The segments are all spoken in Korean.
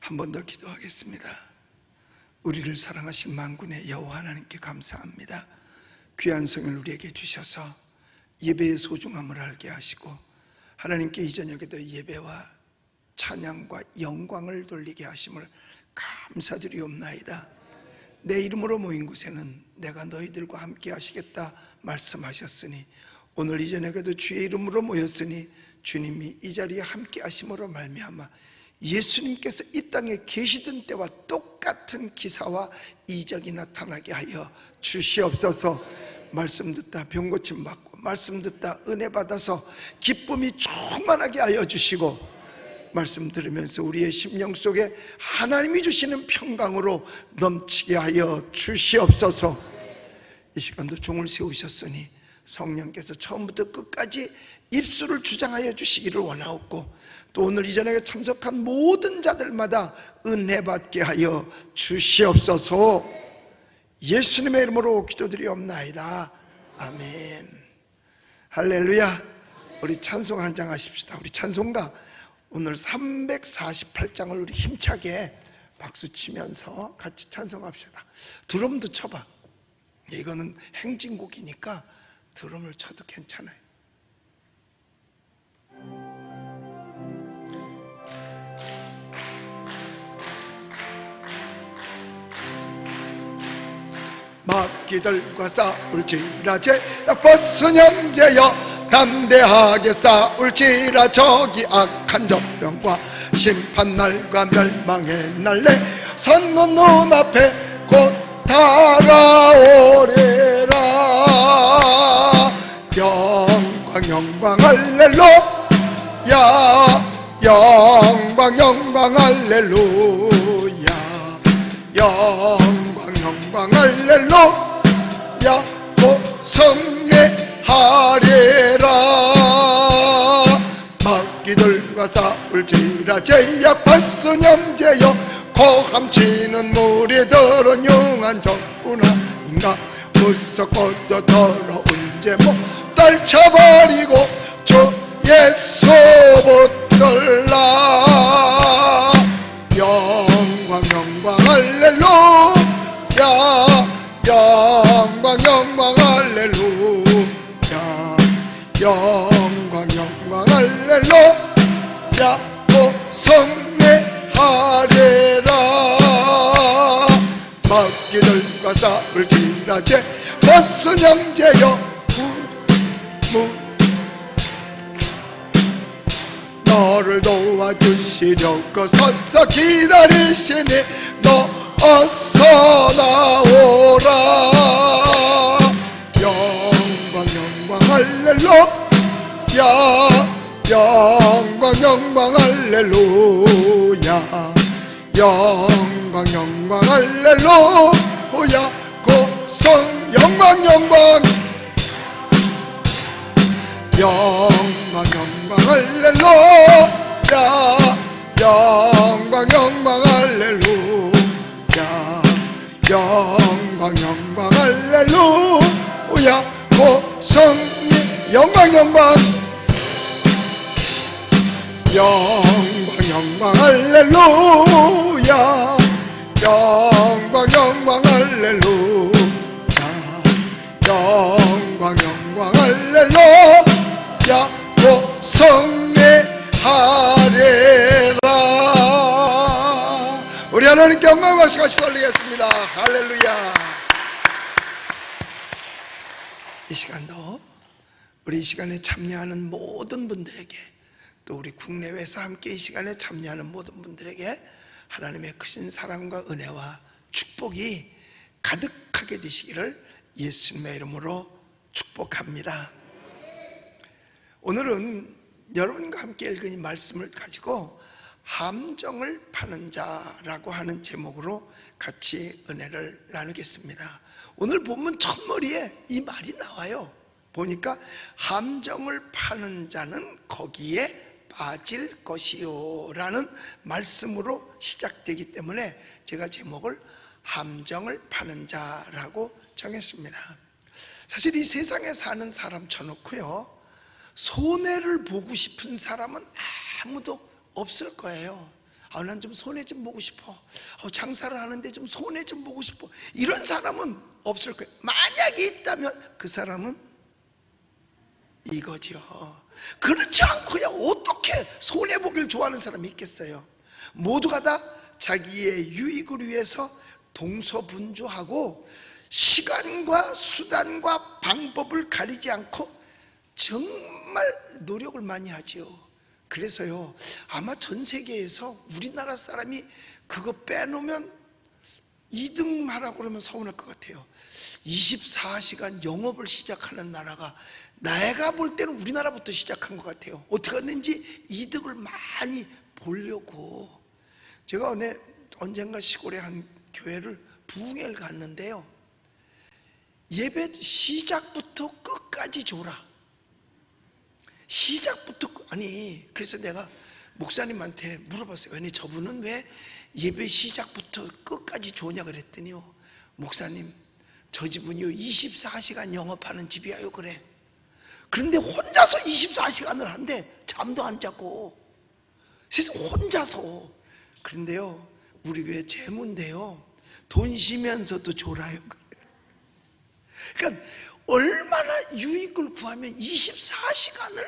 한 번 더 기도하겠습니다. 우리를 사랑하신 만군의 여호와 하나님께 감사합니다. 귀한 성을 우리에게 주셔서 예배의 소중함을 알게 하시고 하나님께 이 저녁에도 예배와 찬양과 영광을 돌리게 하심을 감사드리옵나이다. 내 이름으로 모인 곳에는 내가 너희들과 함께 하시겠다 말씀하셨으니 오늘 이 저녁에도 주의 이름으로 모였으니 주님이 이 자리에 함께 하심으로 말미암아 예수님께서 이 땅에 계시던 때와 똑같은 기사와 이적이 나타나게 하여 주시옵소서. 말씀 듣다 병 고침 받고 말씀 듣다 은혜 받아서 기쁨이 충만하게 하여 주시고 말씀 들으면서 우리의 심령 속에 하나님이 주시는 평강으로 넘치게 하여 주시옵소서. 이 시간도 종을 세우셨으니 성령께서 처음부터 끝까지 입술을 주장하여 주시기를 원하옵고 또 오늘 이 저녁에 참석한 모든 자들마다 은혜 받게 하여 주시옵소서. 예수님의 이름으로 기도드리옵나이다. 아멘. 할렐루야. 우리 찬송 한 장 하십시다. 우리 찬송가 오늘 348장을 우리 힘차게 박수 치면서 같이 찬송합시다. 드럼도 쳐봐. 이거는 행진곡이니까 드럼을 쳐도 괜찮아요. 마귀들과 싸울지라 죄악벗은 형제여 담대하게 싸울지라 저기 악한 적병과 심판날과 멸망의 날에 선건 눈앞에 곧 다가오리라. 영광 영광 할렐루야 영광 영광 할렐루야 영광 영광 할렐루야 곧 승리하리라. 마귀들과 싸울지라 죄악벗은 형제여 고함치는 무리들은 용한 적군아인가 무섭고도 더러운 제목 떨쳐버리고 주 예수 붙들라. 영광 영광 할렐루야 영광 영광 할렐루야 영광 영광 할렐루야 또 승리하리라. 마귀들과 싸울지라 죄벗은 형제여 너를 도와주시려고 서서 기다리시니 너 어서 나오라. 영광 영광 할렐루야 영광 영광 할렐루야 영광 영광 할렐루야 고성 영광 영광 영광 영광 할렐루야 영광 영광 할렐루야 영광 영광 할렐루야 고성리 영광 영광 영광 영광 할렐루야 영광 영광 할렐루야 영광 영광 할렐루야 또 승리하리라. 우리 하나님께 영광 박수 같이 돌리겠습니다. 할렐루야. 이 시간도 우리 이 시간에 참여하는 모든 분들에게 또 우리 국내외에서 함께 이 시간에 참여하는 모든 분들에게 하나님의 크신 사랑과 은혜와 축복이 가득하게 되시기를 예수님의 이름으로 축복합니다. 오늘은 여러분과 함께 읽은 이 말씀을 가지고 함정을 파는 자라고 하는 제목으로 같이 은혜를 나누겠습니다. 오늘 본문 첫머리에 이 말이 나와요. 보니까 함정을 파는 자는 거기에 빠질 것이요 라는 말씀으로 시작되기 때문에 제가 제목을 함정을 파는 자라고 정했습니다. 사실 이 세상에 사는 사람 쳐놓고요, 손해를 보고 싶은 사람은 아무도 없을 거예요. 난 좀 손해 좀 보고 싶어. 장사를 하는데 좀 손해 좀 보고 싶어. 이런 사람은 없을 거예요. 만약에 있다면 그 사람은 이거죠. 그렇지 않고야 어떻게 손해 보기를 좋아하는 사람이 있겠어요? 모두가 다 자기의 유익을 위해서 동서분주하고 시간과 수단과 방법을 가리지 않고 정말 노력을 많이 하죠. 그래서요, 아마 전 세계에서 우리나라 사람이 그거 빼놓으면 2등 하라고 그러면 서운할 것 같아요. 24시간 영업을 시작하는 나라가 내가 볼 때는 우리나라부터 시작한 것 같아요. 어떻게 했는지 이득을 많이 보려고. 제가 언젠가 시골의 한 교회를 부흥회를 갔는데요, 예배 시작부터 끝까지 줘라. 시작부터 그래서 내가 목사님한테 물어봤어요. 아니 저분은 왜 예배 시작부터 끝까지 줘냐 그랬더니요, 목사님 저 집은요 24시간 영업하는 집이에요 그래. 그런데 혼자서 24시간을 한대. 잠도 안 자고. 그래서 혼자서. 그런데요, 우리 교회 재무인데요, 돈 쉬면서도 졸아요. 그러니까 얼마나 유익을 구하면 24시간을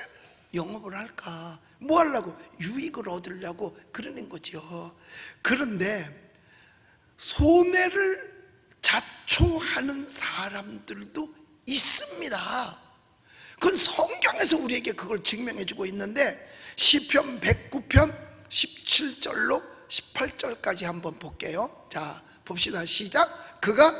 영업을 할까. 뭐 하려고? 유익을 얻으려고 그러는 거죠. 그런데 손해를 자초하는 사람들도 있습니다. 그건 성경에서 우리에게 그걸 증명해 주고 있는데, 시편 109편 17절로 18절까지 한번 볼게요. 자, 봅시다. 시작. 그가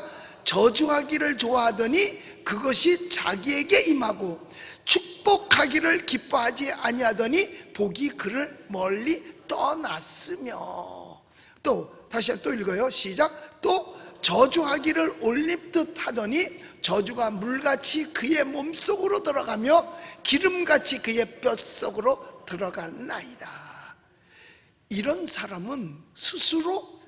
저주하기를 좋아하더니 그것이 자기에게 임하고 축복하기를 기뻐하지 아니하더니 복이 그를 멀리 떠났으며. 또 다시 또 읽어요. 시작. 또 저주하기를 올립듯 하더니 저주가 물같이 그의 몸속으로 들어가며 기름같이 그의 뼛속으로 들어갔나이다. 이런 사람은 스스로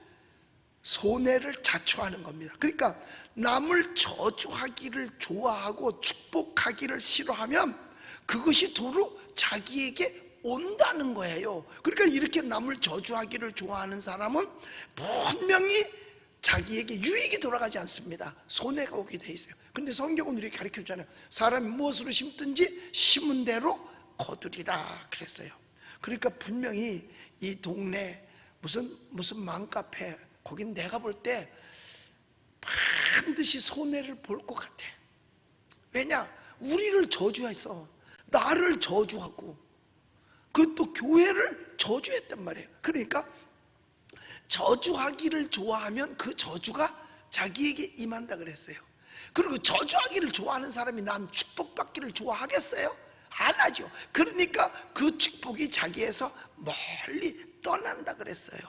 손해를 자초하는 겁니다. 그러니까 남을 저주하기를 좋아하고 축복하기를 싫어하면 그것이 도로 자기에게 온다는 거예요. 그러니까 이렇게 남을 저주하기를 좋아하는 사람은 분명히 자기에게 유익이 돌아가지 않습니다. 손해가 오게 돼 있어요. 근데 성경은 우리에게 가르쳐 주잖아요. 사람이 무엇으로 심든지 심은 대로 거두리라 그랬어요. 그러니까 분명히 이 동네 무슨 맘카페, 거긴 내가 볼 때 반드시 손해를 볼 것 같아. 왜냐? 우리를 저주해서 나를 저주하고 그것도 교회를 저주했단 말이에요. 그러니까 저주하기를 좋아하면 그 저주가 자기에게 임한다 그랬어요. 그리고 저주하기를 좋아하는 사람이 난 축복받기를 좋아하겠어요? 안 하죠. 그러니까 그 축복이 자기에서 멀리 떠난다 그랬어요.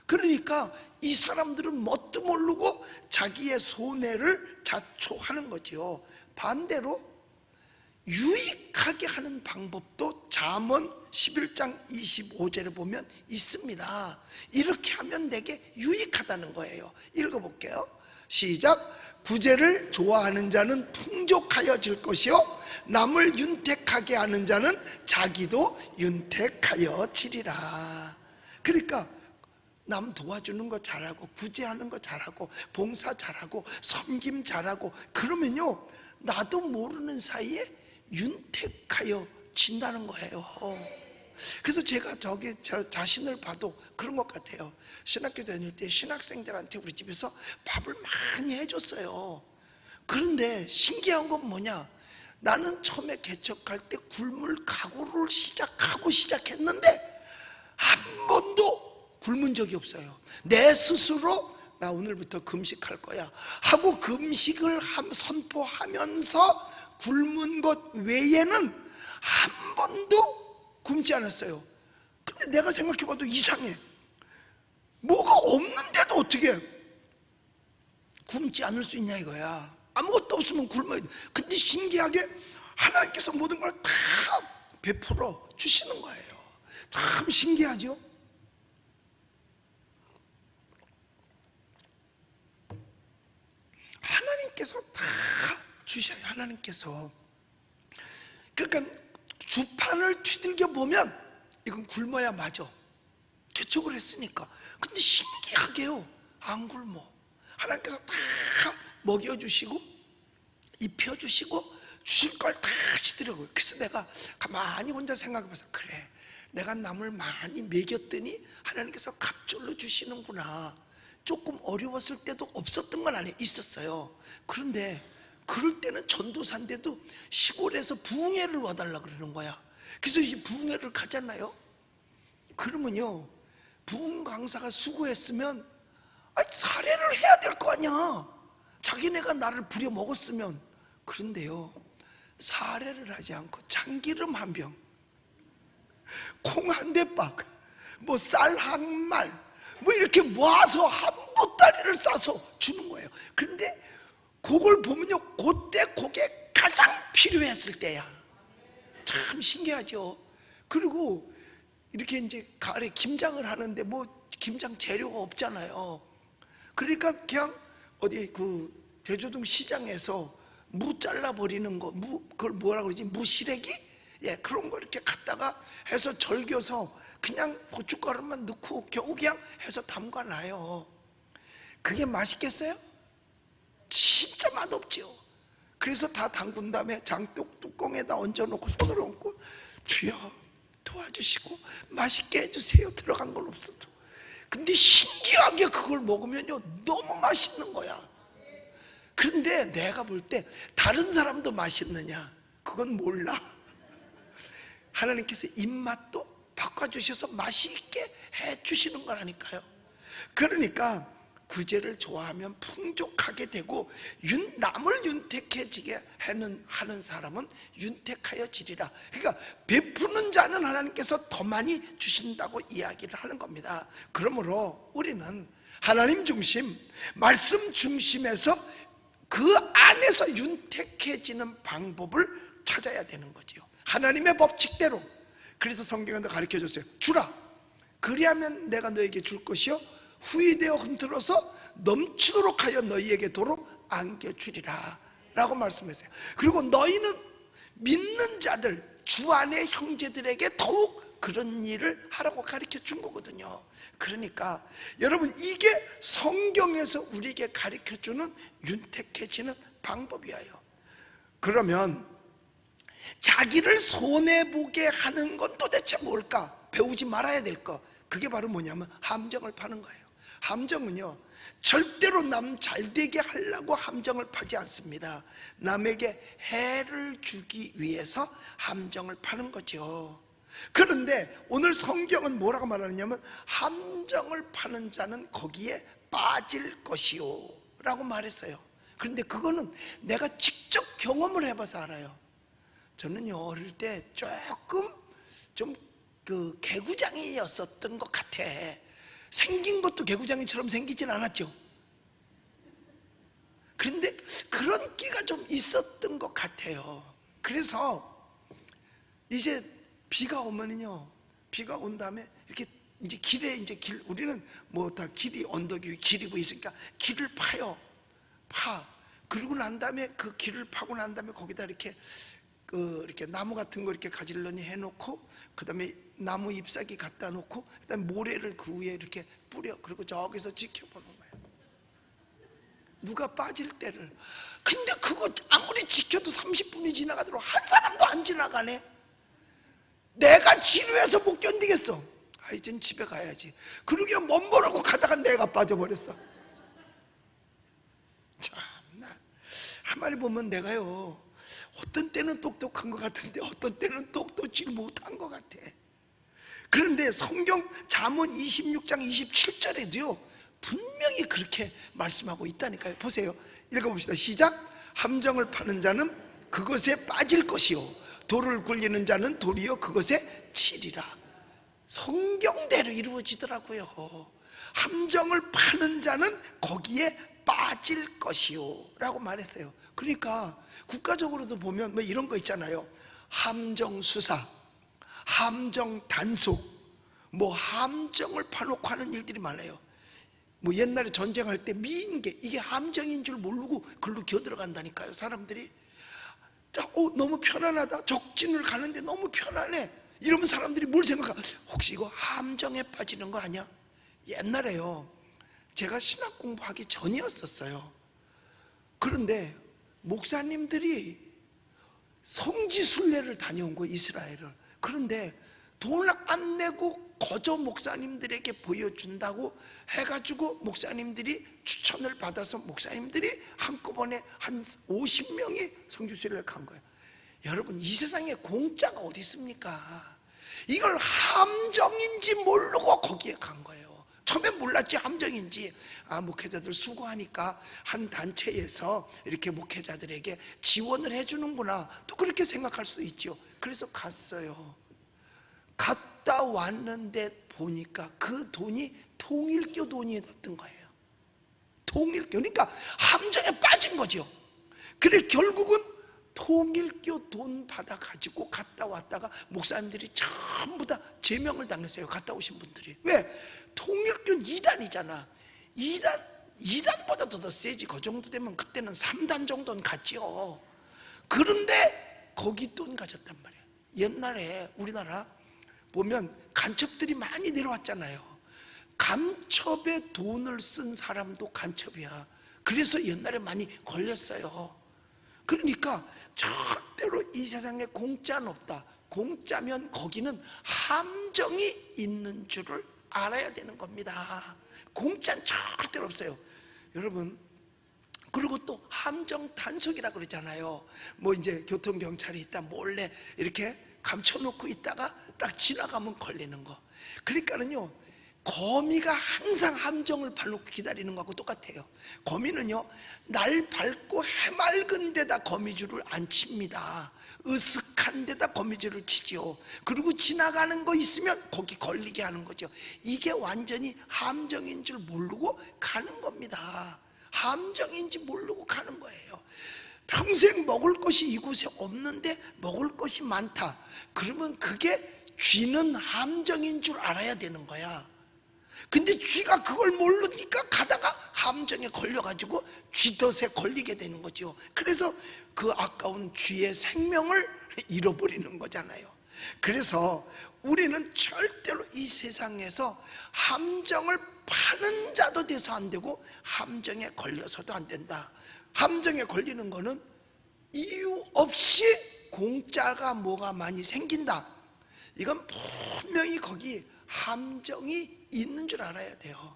그러니까 이 사람들은 뭣도 모르고 자기의 손해를 자초하는 거죠. 반대로 유익하게 하는 방법도 잠언 11장 25절에 보면 있습니다. 이렇게 하면 내게 유익하다는 거예요. 읽어볼게요. 시작. 구제를 좋아하는 자는 풍족하여질 것이요 남을 윤택하게 하는 자는 자기도 윤택하여지리라. 그러니까 남 도와주는 거 잘하고 구제하는 거 잘하고 봉사 잘하고 섬김 잘하고 그러면요 나도 모르는 사이에 윤택하여 진다는 거예요. 그래서 제가 저 자신을 봐도 그런 것 같아요. 신학교 다닐 때 신학생들한테 우리 집에서 밥을 많이 해줬어요. 그런데 신기한 건 뭐냐, 나는 처음에 개척할 때 굶을 각오를 시작했는데 한 번도 굶은 적이 없어요. 내 스스로 나 오늘부터 금식할 거야 하고 금식을 선포하면서 굶은 것 외에는 한 번도 굶지 않았어요. 근데 내가 생각해봐도 이상해. 뭐가 없는데도 어떻게 굶지 않을 수 있냐 이거야. 아무것도 없으면 굶어야 돼. 근데 신기하게 하나님께서 모든 걸 다 베풀어 주시는 거예요. 참 신기하죠. 하나님께서 다 주셔요. 하나님께서. 그러니까 주판을 뒤들겨 보면 이건 굶어야 맞아. 저걸 했으니까. 근데 신기하게요, 안 굶어. 하나님께서 다 먹여주시고 입혀주시고 주실 걸 다 하시더라고요. 그래서 내가 가만히 혼자 생각해봐서, 그래, 내가 남을 많이 먹였더니 하나님께서 갑절로 주시는구나. 조금 어려웠을 때도 없었던 건 아니에요. 있었어요. 그런데 그럴 때는 전도사인데도 시골에서 부흥회를 와달라 그러는 거야. 그래서 이 부흥회를 가잖아요. 그러면요, 부흥 강사가 수고했으면 사례를 해야 될 거 아니야. 자기네가 나를 부려먹었으면. 그런데요, 사례를 하지 않고 참기름 한 병, 콩 한 대박, 뭐 쌀 한 말, 뭐 이렇게 모아서 한 보따리를 싸서 주는 거예요. 그런데 그걸 보면요, 그때 그게 가장 필요했을 때야. 참 신기하죠. 그리고 이렇게 이제 가을에 김장을 하는데 뭐 김장 재료가 없잖아요. 그러니까 그냥 어디 그 제주동 시장에서 무 잘라버리는 거, 그걸 뭐라 그러지? 무시래기? 예, 그런 거 이렇게 갖다가 해서 절겨서 그냥 고춧가루만 넣고 겨우 그냥 해서 담가놔요. 그게 맛있겠어요? 진짜 맛없죠. 그래서 다 담근 다음에 장독 뚜껑에다 얹어놓고 손을 얹고, 주여 도와주시고 맛있게 해주세요. 들어간 건 없어도. 근데 신기하게 그걸 먹으면요, 너무 맛있는 거야. 그런데 내가 볼 때 다른 사람도 맛있느냐, 그건 몰라. 하나님께서 입맛도 바꿔주셔서 맛있게 해주시는 거라니까요. 그러니까 구제를 좋아하면 풍족하게 되고, 남을 윤택해지게 하는 사람은 윤택하여 지리라. 그러니까 베푸는 자는 하나님께서 더 많이 주신다고 이야기를 하는 겁니다. 그러므로 우리는 하나님 중심, 말씀 중심에서 그 안에서 윤택해지는 방법을 찾아야 되는 거지요. 하나님의 법칙대로. 그래서 성경에도 가르쳐줬어요. 주라, 그리하면 내가 너에게 줄 것이요 후이되어 흔들어서 넘치도록 하여 너희에게 도로 안겨주리라 라고 말씀했어요. 그리고 너희는 믿는 자들, 주 안의 형제들에게 더욱 그런 일을 하라고 가르쳐 준 거거든요. 그러니까 여러분, 이게 성경에서 우리에게 가르쳐 주는 윤택해지는 방법이에요. 그러면 자기를 손해보게 하는 건 도대체 뭘까? 배우지 말아야 될 거, 그게 바로 뭐냐면 함정을 파는 거예요. 함정은요, 절대로 남 잘되게 하려고 함정을 파지 않습니다. 남에게 해를 주기 위해서 함정을 파는 거죠. 그런데 오늘 성경은 뭐라고 말하느냐면, 함정을 파는 자는 거기에 빠질 것이요 라고 말했어요. 그런데 그거는 내가 직접 경험을 해봐서 알아요. 저는요, 어릴 때 조금 좀 그 개구장이였었던 것 같아. 생긴 것도 개구장이처럼 생기진 않았죠. 그런데 그런 끼가 좀 있었던 것 같아요. 그래서 이제 비가 오면은요, 비가 온 다음에 이렇게 이제 길에 이제 우리는 뭐 다 길이 언덕 위 길이고 있으니까 길을 파요. 그리고 난 다음에 그 길을 파고 난 다음에 거기다 이렇게 이렇게 나무 같은 거 이렇게 가질러니 해놓고, 그 다음에 나무 잎사귀 갖다 놓고, 그 다음에 모래를 그 위에 이렇게 뿌려. 그리고 저기서 지켜보는 거예요, 누가 빠질 때를. 근데 그거 아무리 지켜도 30분이 지나가도록 한 사람도 안 지나가네. 내가 지루해서 못 견디겠어. 이젠 집에 가야지. 그러게 멋 모르고 가다가 내가 빠져버렸어. 참나, 한마디 보면 내가요, 어떤 때는 똑똑한 것 같은데 어떤 때는 똑똑지 못한 것 같아. 그런데 성경 잠언 26장 27절에도요 분명히 그렇게 말씀하고 있다니까요. 보세요, 읽어봅시다. 시작. 함정을 파는 자는 그것에 빠질 것이요 돌을 굴리는 자는 도리어 그것에 치리라. 성경대로 이루어지더라고요. 함정을 파는 자는 거기에 빠질 것이요 라고 말했어요. 그러니까 국가적으로도 보면 뭐 이런 거 있잖아요. 함정 수사, 함정 단속, 뭐 함정을 파놓고 하는 일들이 많아요. 뭐 옛날에 전쟁할 때 미인계, 이게 함정인 줄 모르고 글로 기어들어간다니까요. 사람들이 너무 편안하다, 적진을 가는데 너무 편안해, 이러면 사람들이 뭘 생각할까? 혹시 이거 함정에 빠지는 거 아니야? 옛날에요, 제가 신학 공부하기 전이었었어요. 그런데 목사님들이 성지순례를 다녀온 거예요, 이스라엘을. 그런데 돈을 안 내고 거저 목사님들에게 보여준다고 해가지고 목사님들이 추천을 받아서 목사님들이 한꺼번에 한 50명이 성지순례를 간 거예요. 여러분, 이 세상에 공짜가 어디 있습니까? 이걸 함정인지 모르고 거기에 간 거예요. 처음엔 몰랐지, 함정인지. 목회자들 수고하니까 한 단체에서 이렇게 목회자들에게 지원을 해주는구나, 또 그렇게 생각할 수도 있죠. 그래서 갔어요. 갔다 왔는데 보니까 그 돈이 통일교 돈이었던 거예요. 통일교, 그러니까 함정에 빠진 거죠. 그래 결국은 통일교 돈 받아가지고 갔다 왔다가 목사님들이 전부 다 제명을 당했어요, 갔다 오신 분들이. 왜? 통일교는 2단이잖아. 2단보다 더 세지. 그 정도 되면 그때는 3단 정도는 갔지요. 그런데 거기 돈 가졌단 말이야. 옛날에 우리나라 보면 간첩들이 많이 내려왔잖아요. 간첩에 돈을 쓴 사람도 간첩이야. 그래서 옛날에 많이 걸렸어요. 그러니까 절대로 이 세상에 공짜는 없다. 공짜면 거기는 함정이 있는 줄을 알아야 되는 겁니다. 공짜는 절대로 없어요. 여러분, 그리고 또 함정 단속이라 그러잖아요. 뭐 이제 교통경찰이 있다 몰래 이렇게 감춰놓고 있다가 딱 지나가면 걸리는 거. 그러니까는요, 거미가 항상 함정을 밟고 기다리는 거하고 똑같아요. 거미는요, 날 밟고 해맑은 데다 거미줄을 안 칩니다. 으슥한 데다 거미줄을 치죠. 그리고 지나가는 거 있으면 거기 걸리게 하는 거죠. 이게 완전히 함정인 줄 모르고 가는 겁니다. 함정인지 모르고 가는 거예요. 평생 먹을 것이 이곳에 없는데 먹을 것이 많다. 그러면 그게 쥐는 함정인 줄 알아야 되는 거야. 근데 쥐가 그걸 모르니까 가다가 함정에 걸려가지고 쥐덫에 걸리게 되는 거죠. 그래서 그 아까운 쥐의 생명을 잃어버리는 거잖아요. 그래서 우리는 절대로 이 세상에서 함정을 파는 자도 돼서 안 되고 함정에 걸려서도 안 된다. 함정에 걸리는 거는 이유 없이 공짜가 뭐가 많이 생긴다. 이건 분명히 거기 함정이 있는 줄 알아야 돼요.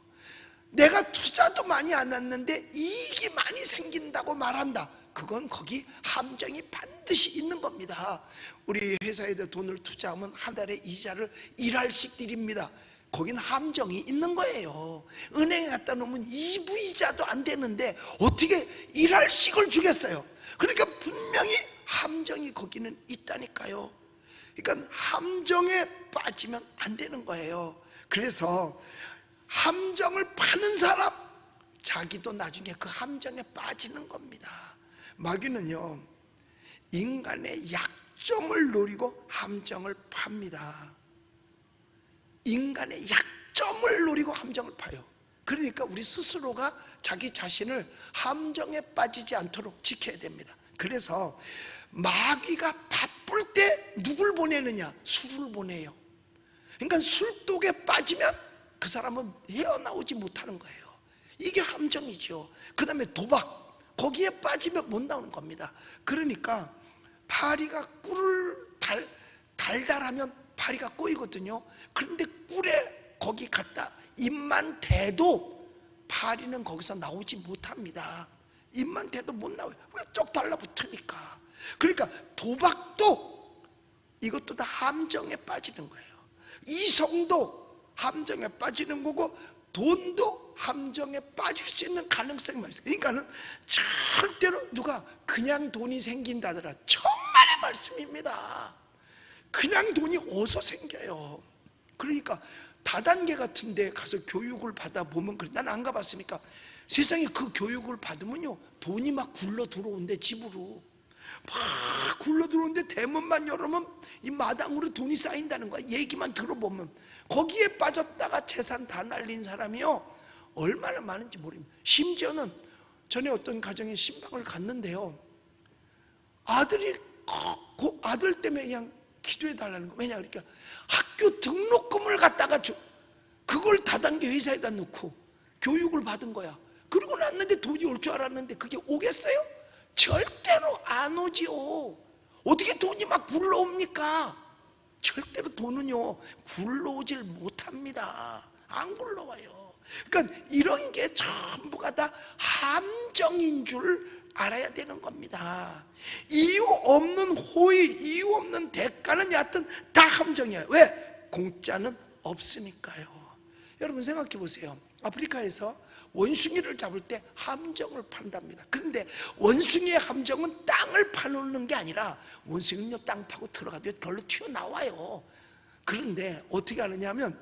내가 투자도 많이 안 했는데 이익이 많이 생긴다고 말한다. 그건 거기 함정이 반드시 있는 겁니다. 우리 회사에다 돈을 투자하면 한 달에 이자를 1할씩 드립니다. 거긴 함정이 있는 거예요. 은행에 갖다 놓으면 2부 이자도 안 되는데 어떻게 1할씩을 주겠어요? 그러니까 분명히 함정이 거기는 있다니까요. 그러니까 함정에 빠지면 안 되는 거예요. 그래서 함정을 파는 사람, 자기도 나중에 그 함정에 빠지는 겁니다. 마귀는요, 인간의 약점을 노리고 함정을 팝니다. 인간의 약점을 노리고 함정을 파요. 그러니까 우리 스스로가 자기 자신을 함정에 빠지지 않도록 지켜야 됩니다. 그래서 마귀가 바쁠 때 누굴 보내느냐? 술을 보내요. 그러니까 술독에 빠지면 그 사람은 헤어나오지 못하는 거예요. 이게 함정이죠. 그 다음에 도박, 거기에 빠지면 못 나오는 겁니다. 그러니까 파리가 꿀을 달달하면 파리가 꼬이거든요. 그런데 꿀에 거기 갖다 입만 대도 파리는 거기서 나오지 못합니다. 입만 대도 못 나와요. 왜? 쪽 달라붙으니까. 그러니까 도박도 이것도 다 함정에 빠지는 거예요. 이성도 함정에 빠지는 거고 돈도 함정에 빠질 수 있는 가능성이 많습니다. 그러니까는 절대로 누가 그냥 돈이 생긴다더라, 천만의 말씀입니다. 그냥 돈이 어디서 생겨요? 그러니까 다단계 같은 데 가서 교육을 받아보면, 난 안 가봤으니까, 세상에 그 교육을 받으면요, 돈이 막 굴러 들어온대. 집으로 막 굴러 들어오는데 대문만 열으면 이 마당으로 돈이 쌓인다는 거야. 얘기만 들어보면. 거기에 빠졌다가 재산 다 날린 사람이요, 얼마나 많은지 모릅니다. 심지어는 전에 어떤 가정에 신방을 갔는데요, 아들이 그 아들 때문에 그냥 기도해 달라는 거. 왜냐 그러니까 학교 등록금을 갖다가 그걸 다단계 회사에다 놓고 교육을 받은 거야. 그러고 났는데 돈이 올 줄 알았는데 그게 오겠어요? 절대로 안 오지요. 어떻게 돈이 막 굴러옵니까? 절대로 돈은요 굴러오질 못합니다. 안 굴러와요. 그러니까 이런 게 전부가 다 함정인 줄 알아야 되는 겁니다. 이유 없는 호의, 이유 없는 대가는 여하튼 다 함정이에요. 왜? 공짜는 없으니까요. 여러분 생각해 보세요. 아프리카에서 원숭이를 잡을 때 함정을 판답니다. 그런데 원숭이의 함정은 땅을 파놓는 게 아니라 원숭이는요 땅 파고 들어가도 별로 튀어나와요. 그런데 어떻게 하느냐면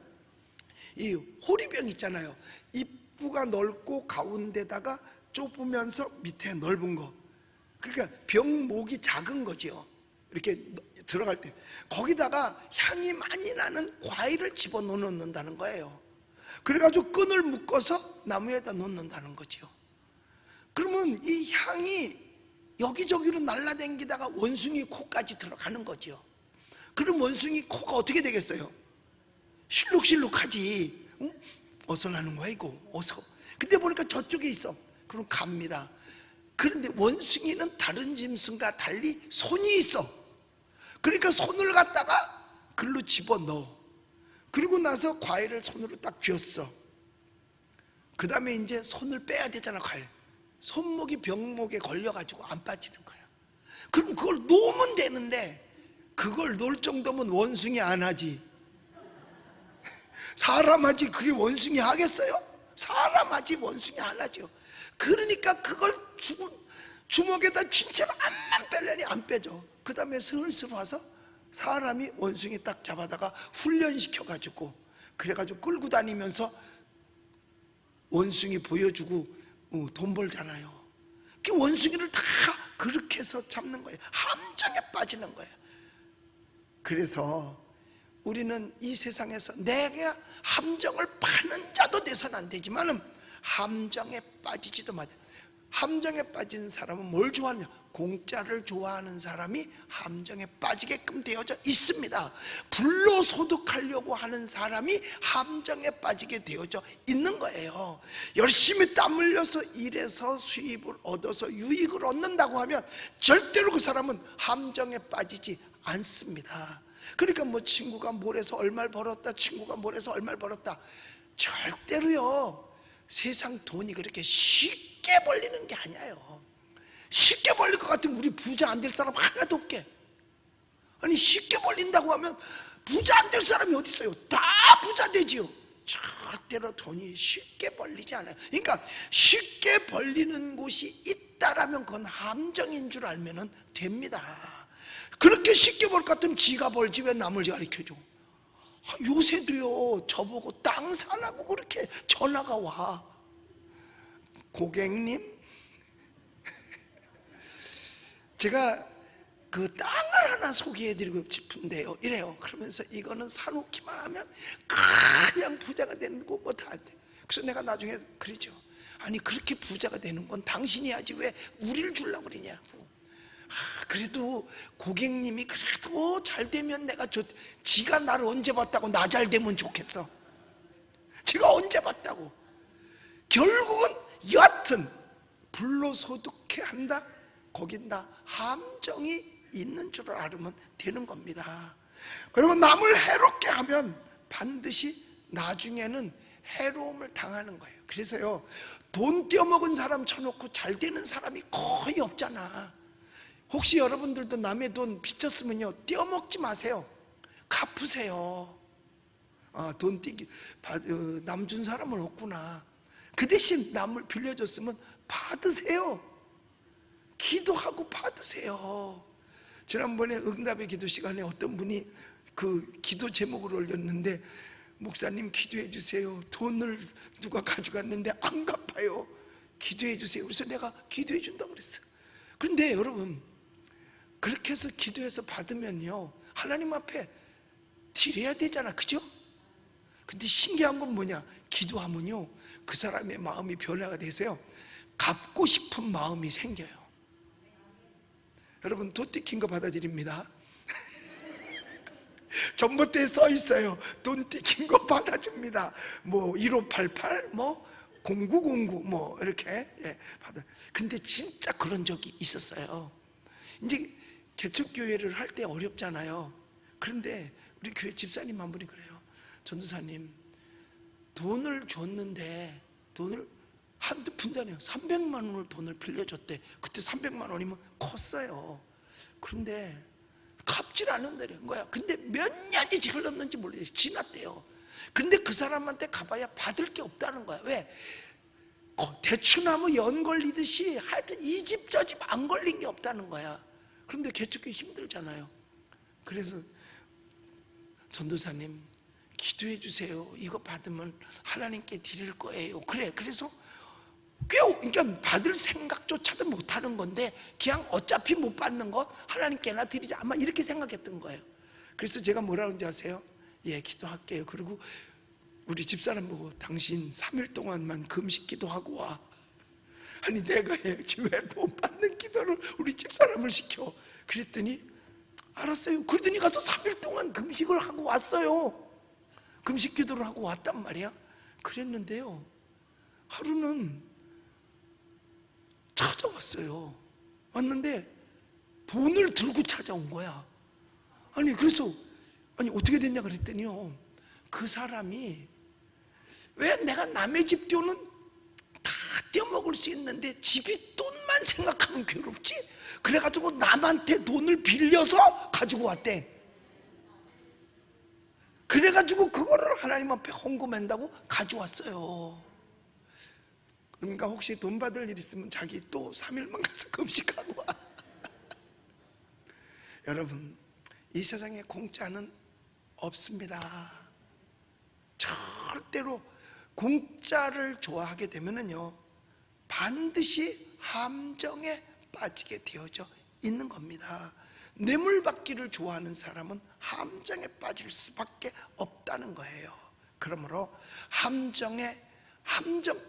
이 호리병 있잖아요. 입구가 넓고 가운데다가 좁으면서 밑에 넓은 거, 그러니까 병목이 작은 거죠. 이렇게 들어갈 때 거기다가 향이 많이 나는 과일을 집어넣어 놓는다는 거예요. 그래가지고 끈을 묶어서 나무에다 놓는다는 거죠. 그러면 이 향이 여기저기로 날아다니다가 원숭이 코까지 들어가는 거죠. 그럼 원숭이 코가 어떻게 되겠어요? 실룩실룩하지. 응? 어서 나는 거야 이거 어서. 근데 보니까 저쪽에 있어. 그럼 갑니다. 그런데 원숭이는 다른 짐승과 달리 손이 있어. 그러니까 손을 갖다가 글로 집어넣어. 그리고 나서 과일을 손으로 딱 쥐었어. 그 다음에 이제 손을 빼야 되잖아. 과일 손목이 병목에 걸려가지고 안 빠지는 거야. 그럼 그걸 놓으면 되는데 그걸 놓을 정도면 원숭이 안 하지. 사람 하지 그게 원숭이 하겠어요? 사람 하지 원숭이 안 하죠. 그러니까 그걸 주먹에다 진짜로 안만 빼려니 안 빼죠. 그 다음에 슬슬 와서 사람이 원숭이 딱 잡아다가 훈련시켜가지고 그래가지고 끌고 다니면서 원숭이 보여주고 돈 벌잖아요. 그 원숭이를 다 그렇게 해서 잡는 거예요. 함정에 빠지는 거예요. 그래서 우리는 이 세상에서 내가 함정을 파는 자도 돼서는 안 되지만은 함정에 빠지지도 마요. 함정에 빠진 사람은 뭘 좋아하느냐? 공짜를 좋아하는 사람이 함정에 빠지게끔 되어져 있습니다. 불로소득하려고 하는 사람이 함정에 빠지게 되어져 있는 거예요. 열심히 땀 흘려서 일해서 수입을 얻어서 유익을 얻는다고 하면 절대로 그 사람은 함정에 빠지지 않습니다. 그러니까 뭐 친구가 뭘해서 얼마를 벌었다, 친구가 뭘해서 얼마를 벌었다, 절대로요 세상 돈이 그렇게 쉽게 벌리는 게 아니에요. 쉽게 벌릴 것 같으면 우리 부자 안 될 사람 하나도 없게. 아니 쉽게 벌린다고 하면 부자 안 될 사람이 어디 있어요? 다 부자 되지요. 절대로 돈이 쉽게 벌리지 않아요. 그러니까 쉽게 벌리는 곳이 있다라면 그건 함정인 줄 알면 됩니다. 그렇게 쉽게 벌 것 같으면 지가 벌지 왜 남을 가르쳐줘? 요새도요 저보고 땅 사라고 그렇게 전화가 와. 고객님, 제가 그 땅을 하나 소개해드리고 싶은데요 이래요. 그러면서 이거는 사놓기만 하면 그냥 부자가 되는 거고 다 안 돼. 그래서 내가 나중에 그러죠. 아니 그렇게 부자가 되는 건 당신이 하지 왜 우리를 주려고 그러냐고. 그래도 고객님이 그래도 잘 되면 내가 지가 나를 언제 봤다고 나 잘 되면 좋겠어. 지가 언제 봤다고. 결국은 여하튼 불로소득해 한다? 거긴 다 함정이 있는 줄 알으면 되는 겁니다. 그리고 남을 해롭게 하면 반드시 나중에는 해로움을 당하는 거예요. 그래서요 돈 떼어먹은 사람 쳐놓고 잘 되는 사람이 거의 없잖아. 혹시 여러분들도 남의 돈 빚졌으면요 떼어먹지 마세요. 갚으세요. 돈 떼기 남 준 사람은 없구나. 그 대신 남을 빌려줬으면 받으세요. 기도하고 받으세요. 지난번에 응답의 기도 시간에 어떤 분이 그 기도 제목을 올렸는데 목사님 기도해 주세요. 돈을 누가 가져갔는데 안 갚아요. 기도해 주세요. 그래서 내가 기도해 준다고 그랬어. 그런데 여러분 그렇게 해서 기도해서 받으면요 하나님 앞에 드려야 되잖아. 그죠? 근데 신기한 건 뭐냐? 기도하면요 그 사람의 마음이 변화가 돼서요 갚고 싶은 마음이 생겨요. 여러분 돈 뜯긴 거 받아들입니다. 전봇대에 써 있어요. 돈 튀긴 거 받아줍니다. 뭐 1588, 뭐 0909, 뭐 이렇게 받아. 근데 진짜 그런 적이 있었어요. 이제 개척교회를 할 때 어렵잖아요. 그런데 우리 교회 집사님 한 분이 그래요. 전도사님, 돈을 줬는데 돈을 한두 푼도 아니에요. 300만 원을 돈을 빌려줬대. 그때 300만 원이면 컸어요. 그런데 갚질 않는다는 거야. 근데 몇 년이 흘렀는지 모르겠어요. 지났대요. 근데 그 사람한테 가봐야 받을 게 없다는 거야. 왜? 대추나무 연 걸리듯이 하여튼 이 집 저 집 안 걸린 게 없다는 거야. 그런데 개척이 힘들잖아요. 그래서 전도사님 기도해 주세요. 이거 받으면 하나님께 드릴 거예요. 그래서 그러니까 받을 생각조차도 못하는 건데 그냥 어차피 못 받는 거 하나님께나 드리자, 아마 이렇게 생각했던 거예요. 그래서 제가 뭐라 그런지 아세요? 예, 기도할게요. 그리고 우리 집사람 보고 당신 3일 동안만 금식 기도하고 와. 아니 내가 해야지 왜 못 받는 기도를 우리 집사람을 시켜. 그랬더니 알았어요. 그러더니 가서 3일 동안 금식을 하고 왔어요. 금식 기도를 하고 왔단 말이야. 그랬는데요, 하루는 찾아왔어요. 왔는데 돈을 들고 찾아온 거야. 아니 그래서 어떻게 됐냐 그랬더니요, 그 사람이 왜 내가 남의 집 돈은 다 떼어먹을 수 있는데 집이 돈만 생각하면 괴롭지? 그래가지고 남한테 돈을 빌려서 가지고 왔대. 그래가지고 그거를 하나님 앞에 헌금한다고 가져왔어요. 그러니까 혹시 돈 받을 일 있으면 자기 또 3일만 가서 금식하고 와. 여러분, 이 세상에 공짜는 없습니다. 절대로 공짜를 좋아하게 되면은요, 반드시 함정에 빠지게 되어져 있는 겁니다. 뇌물 받기를 좋아하는 사람은 함정에 빠질 수밖에 없다는 거예요. 그러므로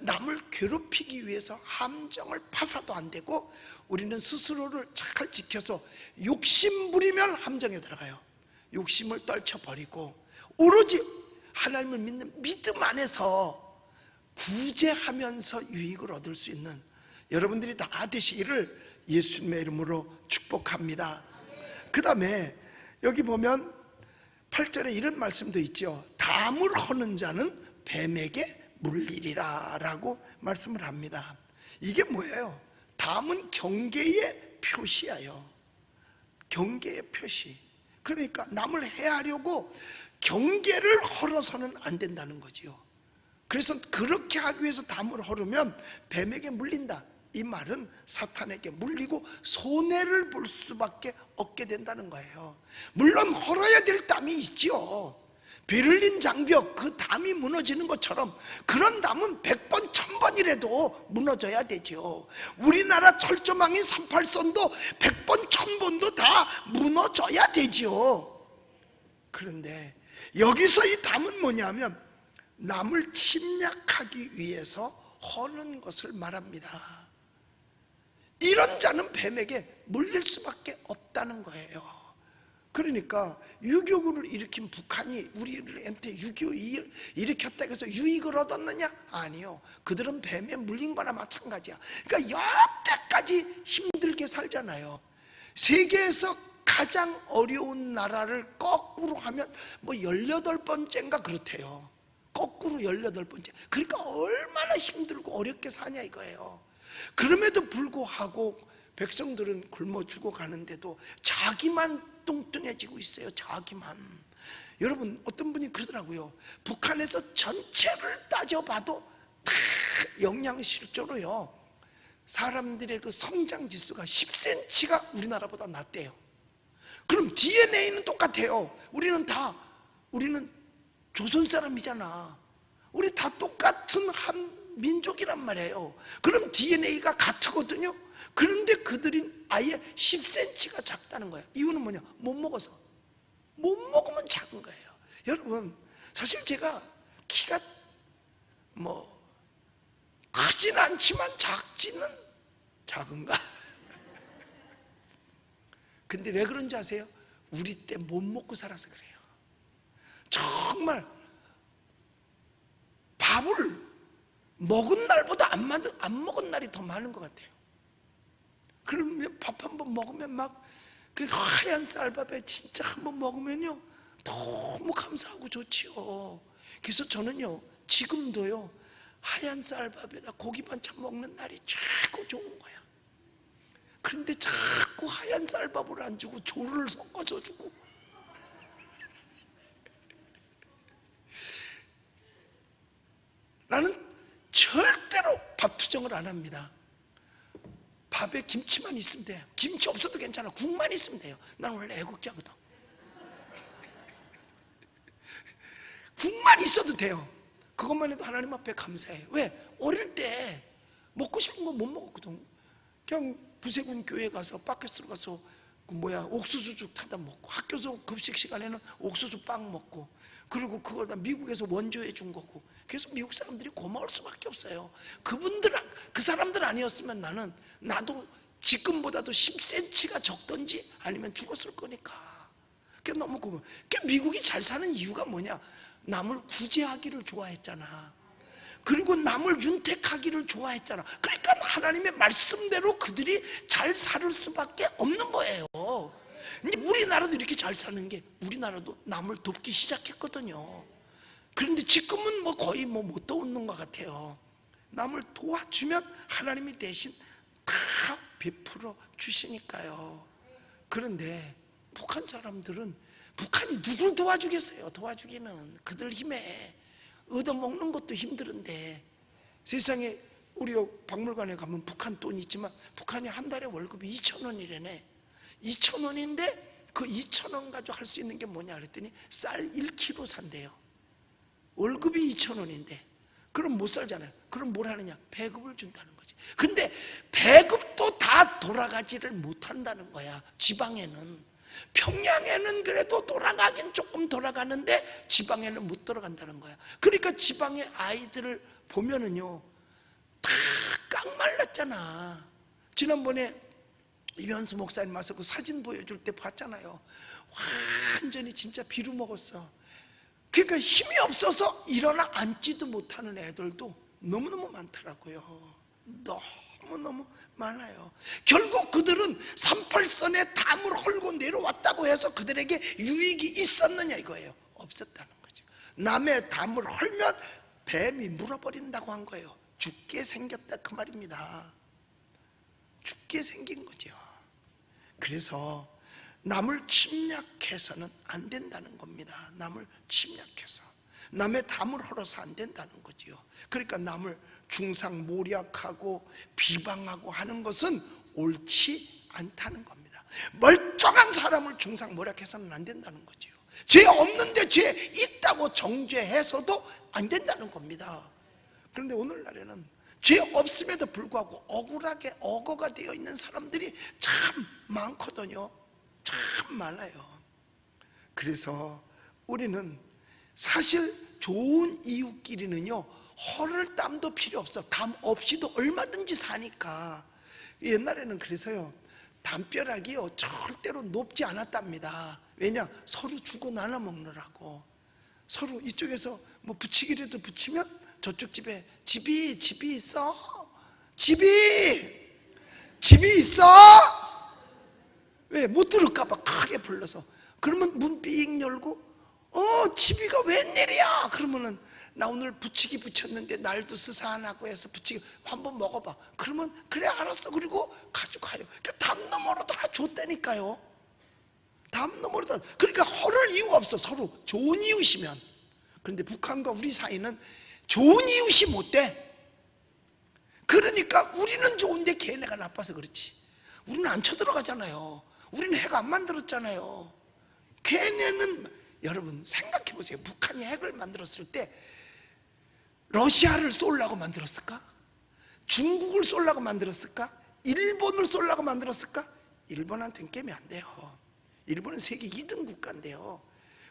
남을 괴롭히기 위해서 함정을 파서도 안 되고, 우리는 스스로를 잘 지켜서 욕심 부리면 함정에 들어가요. 욕심을 떨쳐버리고 오로지 하나님을 믿는 믿음 안에서 구제하면서 유익을 얻을 수 있는 여러분들이 다 되시기를 예수님의 이름으로 축복합니다. 그 다음에 여기 보면 8절에 이런 말씀도 있죠. 담을 허는 자는 뱀에게 물리리라 라고 말씀을 합니다. 이게 뭐예요? 담은 경계의 표시예요. 경계의 표시. 그러니까 남을 해하려고 경계를 헐어서는 안 된다는 거지요. 그래서 그렇게 하기 위해서 담을 헐으면 뱀에게 물린다. 이 말은 사탄에게 물리고 손해를 볼 수밖에 없게 된다는 거예요. 물론 헐어야 될 담이 있지요. 베를린 장벽, 그 담이 무너지는 것처럼 그런 담은 100번, 1000번이라도 무너져야 되죠. 우리나라 철조망인 38선도 100번, 1000번도 다 무너져야 되죠. 그런데 여기서 이 담은 뭐냐면 남을 침략하기 위해서 허는 것을 말합니다. 이런 자는 뱀에게 물릴 수밖에 없다는 거예요. 그러니까 유교군을 일으킨 북한이 우리한테 6.25 일으켰다 해서 유익을 얻었느냐? 아니요. 그들은 뱀에 물린 거나 마찬가지야. 그러니까 여태까지 힘들게 살잖아요. 세계에서 가장 어려운 나라를 거꾸로 하면 뭐 18번째인가 그렇대요. 거꾸로 18번째. 그러니까 얼마나 힘들고 어렵게 사냐 이거예요. 그럼에도 불구하고 백성들은 굶어 죽어가는데도 자기만 뚱뚱해지고 있어요. 자기만. 여러분, 어떤 분이 그러더라고요. 북한에서 전체를 따져봐도 다 영양실조로요, 사람들의 그 성장 지수가 10cm가 우리나라보다 낮대요. 그럼 DNA는 똑같아요. 우리는 조선 사람이잖아. 우리 다 똑같은 한 민족이란 말이에요. 그럼 DNA가 같거든요. 그런데 그들이 아예 10cm가 작다는 거예요. 이유는 뭐냐? 못 먹어서. 못 먹으면 작은 거예요. 여러분, 사실 제가 키가 크진 않지만 작지는 작은가? 근데 왜 그런지 아세요? 우리 때 못 먹고 살아서 그래요. 정말 밥을 먹은 날보다 안 먹은 날이 더 많은 것 같아요. 그러면 밥 한 번 먹으면 막 그 하얀 쌀밥에 진짜 한 번 먹으면요 너무 감사하고 좋지요. 그래서 저는요 지금도요 하얀 쌀밥에다 고기 반찬 먹는 날이 최고 좋은 거야. 그런데 자꾸 하얀 쌀밥을 안 주고 조를 섞어서 주고, 나는 절대로 밥 투정을 안 합니다. 밥에 김치만 있으면 돼요. 김치 없어도 괜찮아. 국만 있으면 돼요. 난 원래 애국자거든. 국만 있어도 돼요. 그것만 해도 하나님 앞에 감사해요. 왜? 어릴 때 먹고 싶은 거 못 먹었거든. 그냥 부세군 교회 가서 바켓으로 가서 옥수수죽 타다 먹고, 학교에서 급식 시간에는 옥수수 빵 먹고, 그리고 그걸 다 미국에서 원조해 준 거고. 그래서 미국 사람들이 고마울 수밖에 없어요. 그 사람들 아니었으면 나도 지금보다도 10cm가 적던지 아니면 죽었을 거니까. 그게 너무 고마워. 미국이 잘 사는 이유가 뭐냐? 남을 구제하기를 좋아했잖아. 그리고 남을 윤택하기를 좋아했잖아. 그러니까 하나님의 말씀대로 그들이 잘 살 수밖에 없는 거예요. 우리나라도 이렇게 잘 사는 게, 우리나라도 남을 돕기 시작했거든요. 그런데 지금은 거의 못 도우는 것 같아요. 남을 도와주면 하나님이 대신 다 베풀어 주시니까요. 그런데 북한 사람들은, 북한이 누굴 도와주겠어요? 도와주기는 그들 힘에 얻어먹는 것도 힘들은데, 세상에 우리가 박물관에 가면 북한 돈 있지만 북한이 한 달에 월급이 2,000원이래네. 2,000원인데 그 2,000원 가지고 할 수 있는 게 뭐냐 그랬더니 쌀 1kg 산대요. 월급이 2,000원인데 그럼 못 살잖아요. 그럼 뭘 하느냐? 배급을 준다는 거지. 근데 배급도 다 돌아가지를 못한다는 거야. 지방에는. 평양에는 그래도 돌아가긴 조금 돌아가는데 지방에는 못 돌아간다는 거야. 그러니까 지방의 아이들을 보면은요 다 깡말랐잖아. 지난번에 이면수 목사님 와서 그 사진 보여줄 때 봤잖아요. 완전히 진짜 비루 먹었어. 그러니까 힘이 없어서 일어나 앉지도 못하는 애들도 너무너무 많더라고요. 너무너무 많아요. 결국 그들은 38선에 담을 헐고 내려왔다고 해서 그들에게 유익이 있었느냐 이거예요. 없었다는 거죠. 남의 담을 헐면 뱀이 물어버린다고 한 거예요. 죽게 생겼다 그 말입니다. 죽게 생긴 거죠. 그래서 남을 침략해서는 안 된다는 겁니다. 남을 침략해서, 남의 담을 헐어서 안 된다는 거지요. 그러니까 남을 중상모략하고 비방하고 하는 것은 옳지 않다는 겁니다. 멀쩡한 사람을 중상모략해서는 안 된다는 거지요. 죄 없는데 죄 있다고 정죄해서도 안 된다는 겁니다. 그런데 오늘날에는 죄 없음에도 불구하고 억울하게 억어가 되어 있는 사람들이 참 많거든요. 참 많아요. 그래서 우리는 사실 좋은 이웃끼리는요 헐을 땀도 필요 없어. 담 없이도 얼마든지 사니까. 옛날에는 그래서요 담벼락이요 절대로 높지 않았답니다. 왜냐? 서로 주고 나눠 먹느라고. 서로 이쪽에서 부치기라도 붙이면 저쪽 집에 집이 있어? 집이 있어? 왜? 못 들을까봐 크게 불러서. 그러면 문 삑 열고 집이가 웬일이야? 그러면은 나 오늘 부치기 붙였는데 날도 스산하고 해서 부치기 한번 먹어봐. 그러면 그래 알았어. 그리고 가져가요. 담 너머로 다 줬다니까요. 담 너머로 다. 그러니까 헐을 이유가 없어. 서로 좋은 이웃이면. 그런데 북한과 우리 사이는 좋은 이웃이 못 돼. 그러니까 우리는 좋은데 걔네가 나빠서 그렇지. 우리는 안 쳐들어가잖아요. 우리는 핵 안 만들었잖아요. 걔네는, 여러분 생각해 보세요. 북한이 핵을 만들었을 때 러시아를 쏘려고 만들었을까? 중국을 쏘려고 만들었을까? 일본을 쏘려고 만들었을까? 일본한테는 깨면 안 돼요. 일본은 세계 2등 국가인데요.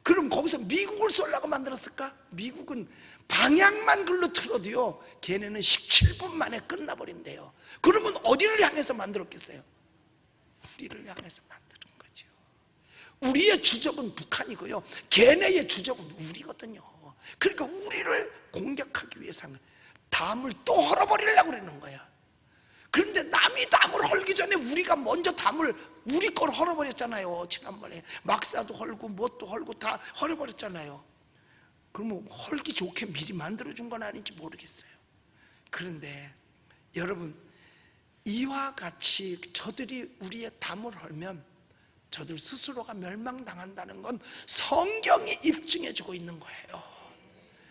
그럼 거기서 미국을 쏘려고 만들었을까? 미국은 방향만 글로 틀어도요 걔네는 17분 만에 끝나버린대요. 그러면 어디를 향해서 만들었겠어요? 우리를 향해서 만드는 거죠. 우리의 주적은 북한이고요, 걔네의 주적은 우리거든요. 그러니까 우리를 공격하기 위해서는 담을 또 헐어버리려고 그러는 거야. 그런데 남이 담을 헐기 전에 우리가 먼저 담을 우리 걸 헐어버렸잖아요. 지난번에 막사도 헐고 뭣도 헐고 다 헐어버렸잖아요. 그러면 헐기 좋게 미리 만들어준 건 아닌지 모르겠어요. 그런데 여러분, 이와 같이 저들이 우리의 담을 헐면 저들 스스로가 멸망당한다는 건 성경이 입증해주고 있는 거예요.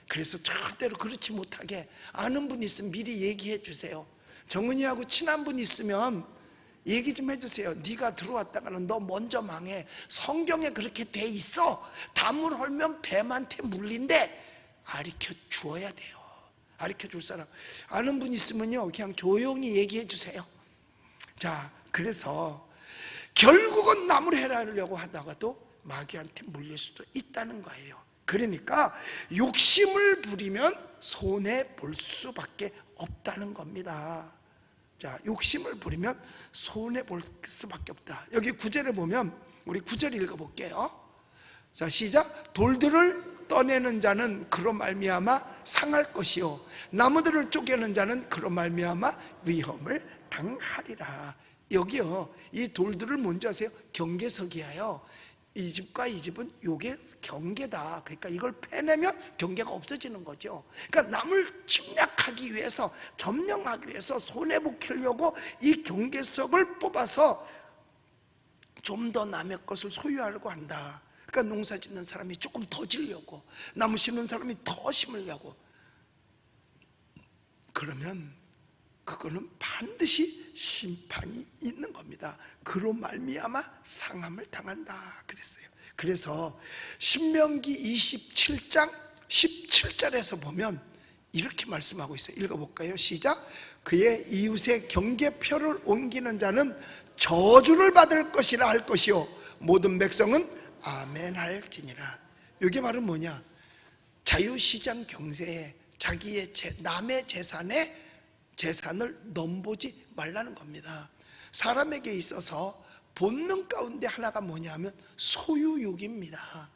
그래서 절대로 그렇지 못하게, 아는 분 있으면 미리 얘기해 주세요. 정은이하고 친한 분 있으면 얘기 좀 해주세요. 네가 들어왔다가는 너 먼저 망해. 성경에 그렇게 돼 있어. 담을 헐면 뱀한테 물린대. 가르쳐 주어야 돼요. 가르쳐 줄 사람 아는 분 있으면요, 그냥 조용히 얘기해 주세요. 자, 그래서 결국은 남을 해하려고 하다가도 마귀한테 물릴 수도 있다는 거예요. 그러니까 욕심을 부리면 손해 볼 수밖에 없다는 겁니다. 자, 욕심을 부리면 손해 볼 수밖에 없다. 여기 구절을 보면, 우리 구절 읽어볼게요. 자, 시작. 돌들을 떠내는 자는 그로 말미암아 상할 것이요, 나무들을 쪼개는 자는 그로 말미암아 위험을 당하리라. 여기요, 이 돌들을 뭔지 아세요? 경계석이에요. 이 집과 이 집은 요게 경계다. 그러니까 이걸 패내면 경계가 없어지는 거죠. 그러니까 남을 침략하기 위해서, 점령하기 위해서 손해보키려고 이 경계석을 뽑아서 좀 더 남의 것을 소유하려고 한다. 그러니까 농사 짓는 사람이 조금 더 지려고, 나무 심는 사람이 더 심으려고. 그러면 그거는 반드시 심판이 있는 겁니다. 그로 말미암아 상함을 당한다 그랬어요. 그래서 신명기 27장 17절에서 보면 이렇게 말씀하고 있어요. 읽어볼까요? 시작. 그의 이웃의 경계표를 옮기는 자는 저주를 받을 것이라 할 것이요, 모든 백성은 아멘 할지니라. 이게 바로 뭐냐? 자유시장 경제에 자기의 남의 재산을 넘보지 말라는 겁니다. 사람에게 있어서 본능 가운데 하나가 뭐냐면 소유욕입니다.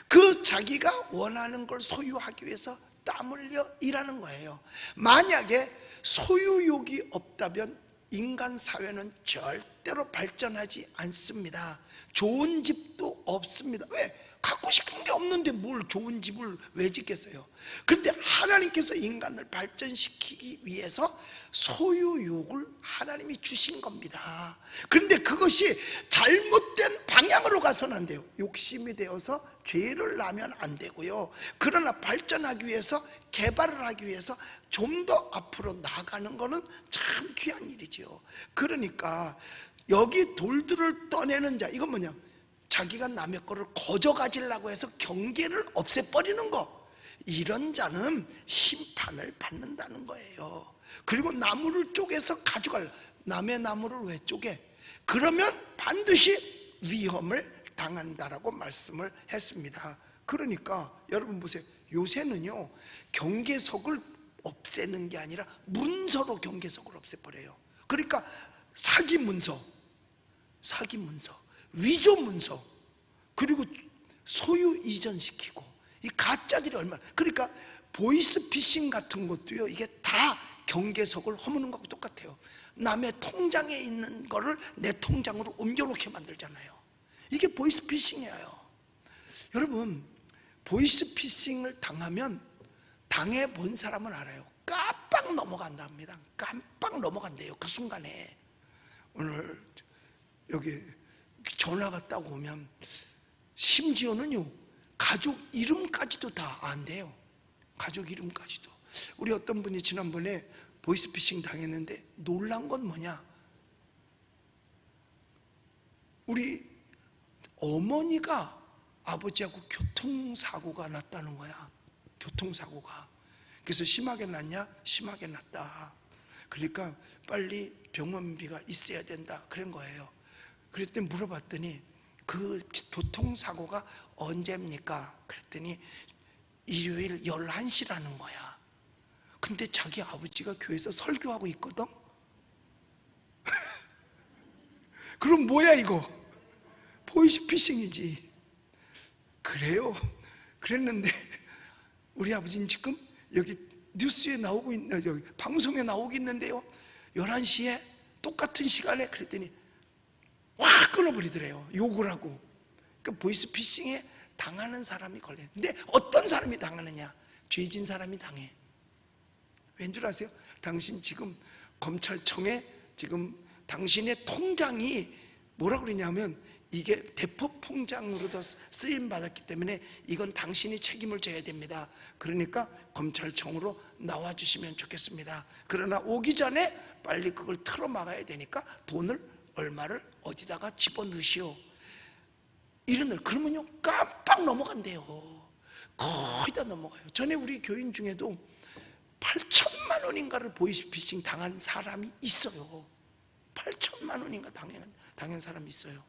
그 자기가 원하는 걸 소유하기 위해서 땀 흘려 일하는 거예요. 만약에 소유욕이 없다면 인간 사회는 절대로 발전하지 않습니다. 좋은 집도 없습니다. 왜? 갖고 싶은 게 없는데 뭘 좋은 집을 왜 짓겠어요? 그런데 하나님께서 인간을 발전시키기 위해서 소유욕을 하나님이 주신 겁니다. 그런데 그것이 잘못된 방향으로 가서는 안 돼요. 욕심이 되어서 죄를 나면 안 되고요. 그러나 발전하기 위해서, 개발을 하기 위해서 좀 더 앞으로 나아가는 것은 참 귀한 일이죠. 그러니까 여기 돌들을 떠내는 자, 이건 뭐냐? 자기가 남의 거를 거저 가지려고 해서 경계를 없애버리는 거, 이런 자는 심판을 받는다는 거예요. 그리고 나무를 쪼개서 가져갈, 남의 나무를 왜 쪼개? 그러면 반드시 위험을 당한다라고 말씀을 했습니다. 그러니까 여러분 보세요. 요새는요, 경계석을 없애는 게 아니라 문서로 경계석을 없애버려요. 그러니까 사기 문서, 위조 문서, 그리고 소유 이전시키고, 이 가짜들이 얼마나, 그러니까 보이스피싱 같은 것도요, 이게 다 경계석을 허무는 것과 똑같아요. 남의 통장에 있는 거를 내 통장으로 옮겨놓게 만들잖아요. 이게 보이스피싱이에요. 여러분, 보이스피싱을 당하면 당해본 사람은 알아요. 깜빡 넘어간답니다. 깜빡 넘어간대요. 그 순간에. 오늘 여기 전화가 딱 오면 심지어는요, 가족 이름까지도 다 안 돼요. 가족 이름까지도. 우리 어떤 분이 지난번에 보이스피싱 당했는데 놀란 건 뭐냐? 우리 어머니가 아버지하고 교통사고가 났다는 거야. 교통사고가. 그래서 심하게 났냐? 심하게 났다. 그러니까 빨리 병원비가 있어야 된다, 그런 거예요. 그랬더니 물어봤더니 그 교통사고가 언제입니까? 그랬더니 일요일 11시라는 거야. 근데 자기 아버지가 교회에서 설교하고 있거든? 그럼 뭐야 이거? 보이스피싱이지. 그래요. 그랬는데 우리 아버지는 지금 여기 뉴스에 나오고 있는, 여기 방송에 나오고 있는데요, 11시에 똑같은 시간에 그랬더니 확 끊어버리더래요. 욕을 하고. 그러니까 보이스피싱에 당하는 사람이 걸려요. 근데 어떤 사람이 당하느냐? 죄진 사람이 당해. 왠 줄 아세요? 당신 지금 검찰청에 지금 당신의 통장이 뭐라 그러냐면 이게 대포통장으로도 쓰임 받았기 때문에 이건 당신이 책임을 져야 됩니다. 그러니까 검찰청으로 나와주시면 좋겠습니다. 그러나 오기 전에 빨리 그걸 틀어막아야 되니까 돈을 얼마를 어디다가 집어넣으시오. 이런, 그러면요 깜빡 넘어간대요. 거의 다 넘어가요. 전에 우리 교인 중에도 8천만 원인가를 보이스피싱 당한 사람이 있어요. 8천만 원인가 당한 사람이 있어요.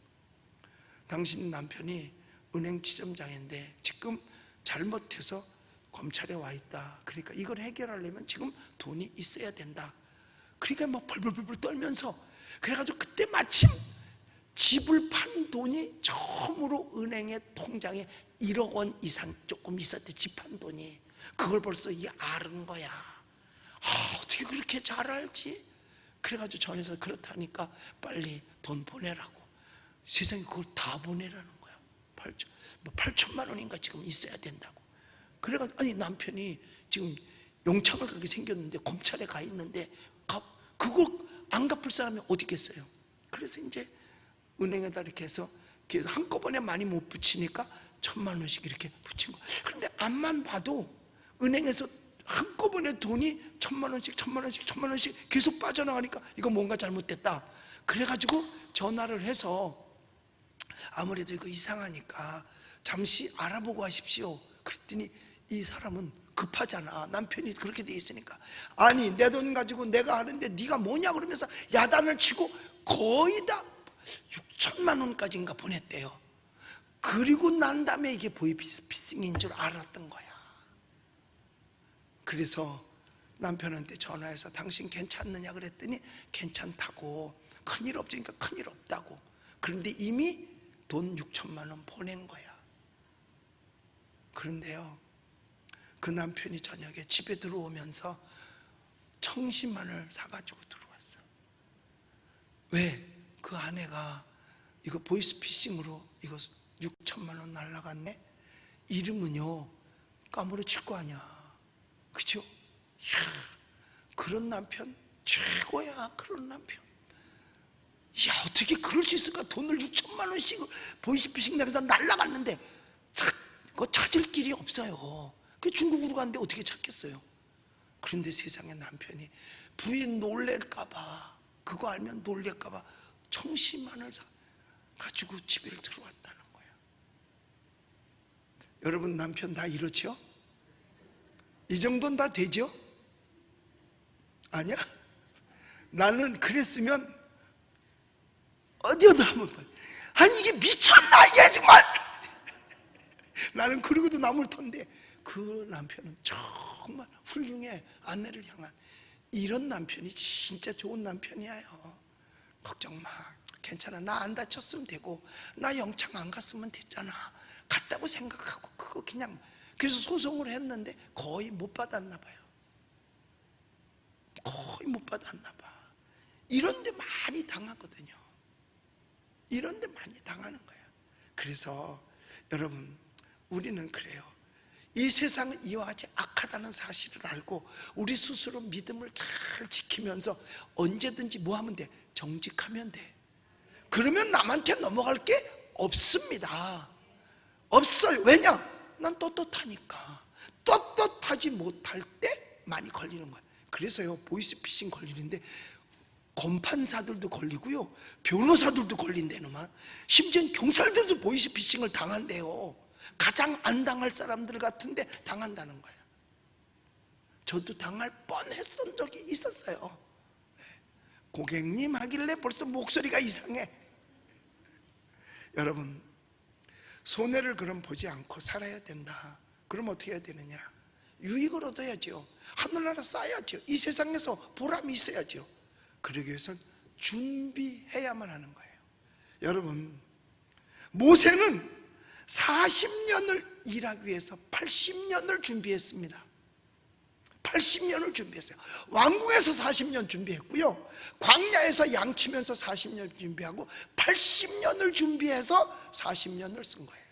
당신 남편이 은행 지점장인데 지금 잘못해서 검찰에 와 있다. 그러니까 이걸 해결하려면 지금 돈이 있어야 된다. 그러니까 막 벌벌벌 떨면서, 그래가지고 그때 마침 집을 판 돈이 처음으로 은행의 통장에 1억 원 이상 조금 있었대. 집 판 돈이. 그걸 벌써 이 아는 거야. 어떻게 그렇게 잘 알지? 그래가지고 전에서 그렇다니까 빨리 돈 보내라고. 세상에 그걸 다 보내라는 거야. 8천만 원인가 지금 있어야 된다고. 그래가지고 아니 남편이 지금 용창을 가게 생겼는데 검찰에 가 있는데 그거 안 갚을 사람이 어디 있겠어요? 그래서 이제 은행에다 이렇게 해서 한꺼번에 많이 못 붙이니까 1,000만 원씩 이렇게 붙인 거. 그런데 앞만 봐도 은행에서 한꺼번에 돈이 1,000만 원씩 1,000만 원씩 1,000만 원씩 계속 빠져나가니까 이거 뭔가 잘못됐다. 그래가지고 전화를 해서 아무래도 이거 이상하니까 잠시 알아보고 하십시오. 그랬더니 이 사람은 급하잖아. 남편이 그렇게 돼 있으니까. 아니 내 돈 가지고 내가 하는데 네가 뭐냐 그러면서 야단을 치고 거의 다 6천만 원까지인가 보냈대요. 그리고 난 다음에 이게 보이스피싱인 줄 알았던 거야. 그래서 남편한테 전화해서 당신 괜찮느냐 그랬더니 괜찮다고. 큰일 없으니까 큰일 없다고. 그런데 이미 돈 6천만 원 보낸 거야. 그런데요, 그 남편이 저녁에 집에 들어오면서 청심환을 사가지고 들어왔어. 왜? 그 아내가 이거 보이스피싱으로 이거 6천만 원 날라갔네? 이름은요 까무러칠 거 아니야. 그죠? 이야, 그런 남편 최고야. 그런 남편. 야, 어떻게 그럴 수 있을까? 돈을 6천만 원씩 보이스피싱 나가서 날라갔는데 그거 찾을 길이 없어요. 그 중국으로 갔는데 어떻게 찾겠어요? 그런데 세상에 남편이 부인 놀랄까봐, 그거 알면 놀랄까봐 청심환을 가지고 집에 들어왔다는 거야. 여러분 남편 다 이렇죠? 이 정도는 다 되죠? 아니야? 나는 그랬으면 어디어도 한번 봐. 아니 이게 미쳤나 이게 정말. 나는 그러고도 남을 텐데 그 남편은 정말 훌륭해. 아내를 향한 이런 남편이 진짜 좋은 남편이에요. 걱정 마. 괜찮아. 나 안 다쳤으면 되고 나 영창 안 갔으면 됐잖아. 갔다고 생각하고 그거 그냥. 그래서 소송을 했는데 거의 못 받았나 봐요. 거의 못 받았나 봐. 이런 데 많이 당하거든요. 이런 데 많이 당하는 거예요. 그래서 여러분 우리는 그래요. 이 세상은 이와 같이 악하다는 사실을 알고 우리 스스로 믿음을 잘 지키면서 언제든지 뭐 하면 돼? 정직하면 돼. 그러면 남한테 넘어갈 게 없습니다. 없어요. 왜냐? 난 떳떳하니까. 떳떳하지 못할 때 많이 걸리는 거예요. 그래서요 보이스피싱 걸리는데 검판사들도 걸리고요 변호사들도 걸린대는만. 심지어 경찰들도 보이스피싱을 당한대요. 가장 안 당할 사람들 같은데 당한다는 거예요. 저도 당할 뻔했던 적이 있었어요. 고객님 하길래 벌써 목소리가 이상해. 여러분 손해를 그럼 보지 않고 살아야 된다. 그럼 어떻게 해야 되느냐? 유익을 얻어야죠. 하늘나라 쌓아야죠. 이 세상에서 보람이 있어야죠. 그러기 위해서는 준비해야만 하는 거예요. 여러분 모세는 40년을 일하기 위해서 80년을 준비했습니다. 80년을 준비했어요. 왕궁에서 40년 준비했고요, 광야에서 양치면서 40년 준비하고 80년을 준비해서 40년을 쓴 거예요.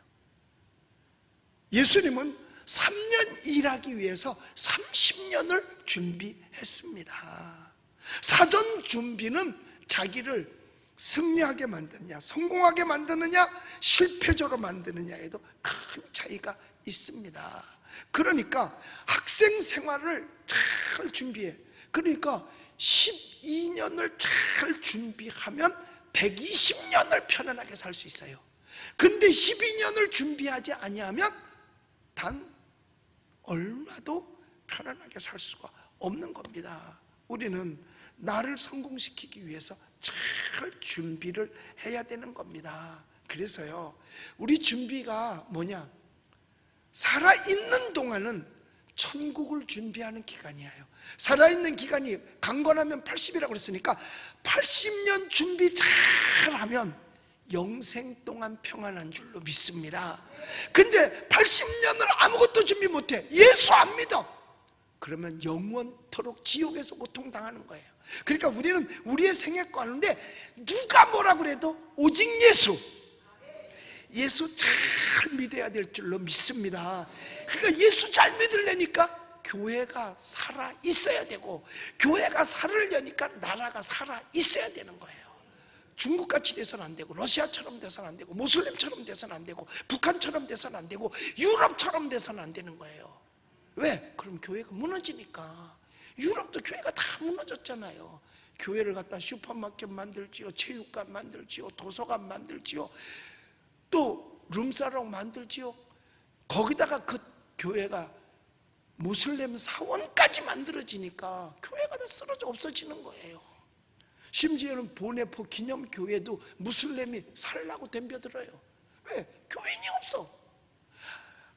예수님은 3년 일하기 위해서 30년을 준비했습니다. 사전 준비는 자기를 승리하게 만드느냐, 성공하게 만드느냐, 실패자로 만드느냐에도 큰 차이가 있습니다. 그러니까 학생 생활을 잘 준비해. 그러니까 12년을 잘 준비하면 120년을 편안하게 살 수 있어요. 근데 12년을 준비하지 아니하면 단 얼마도 편안하게 살 수가 없는 겁니다. 우리는 나를 성공시키기 위해서 잘 준비를 해야 되는 겁니다. 그래서요, 우리 준비가 뭐냐? 살아있는 동안은 천국을 준비하는 기간이에요. 살아있는 기간이 강건하면 80이라고 그랬으니까 80년 준비 잘하면 영생 동안 평안한 줄로 믿습니다. 근데 80년을 아무것도 준비 못해, 예수 안 믿어, 그러면 영원토록 지옥에서 고통당하는 거예요. 그러니까 우리는 우리의 생애 가운데 누가 뭐라 그래도 오직 예수 잘 믿어야 될 줄로 믿습니다. 그러니까 예수 잘 믿으려니까 교회가 살아 있어야 되고, 교회가 살으려니까 나라가 살아 있어야 되는 거예요. 중국같이 돼서는 안 되고, 러시아처럼 돼서는 안 되고, 모슬렘처럼 돼서는 안 되고, 북한처럼 돼서는 안 되고, 유럽처럼 돼서는 안 되는 거예요. 왜? 그럼 교회가 무너지니까. 유럽도 교회가 다 무너졌잖아요. 교회를 갖다 슈퍼마켓 만들지요, 체육관 만들지요, 도서관 만들지요, 또 룸사롱 만들지요. 거기다가 그 교회가 무슬림 사원까지 만들어지니까 교회가 다 쓰러져 없어지는 거예요. 심지어는 보네포 기념교회도 무슬림이 살라고 덤벼들어요. 왜? 교인이 없어.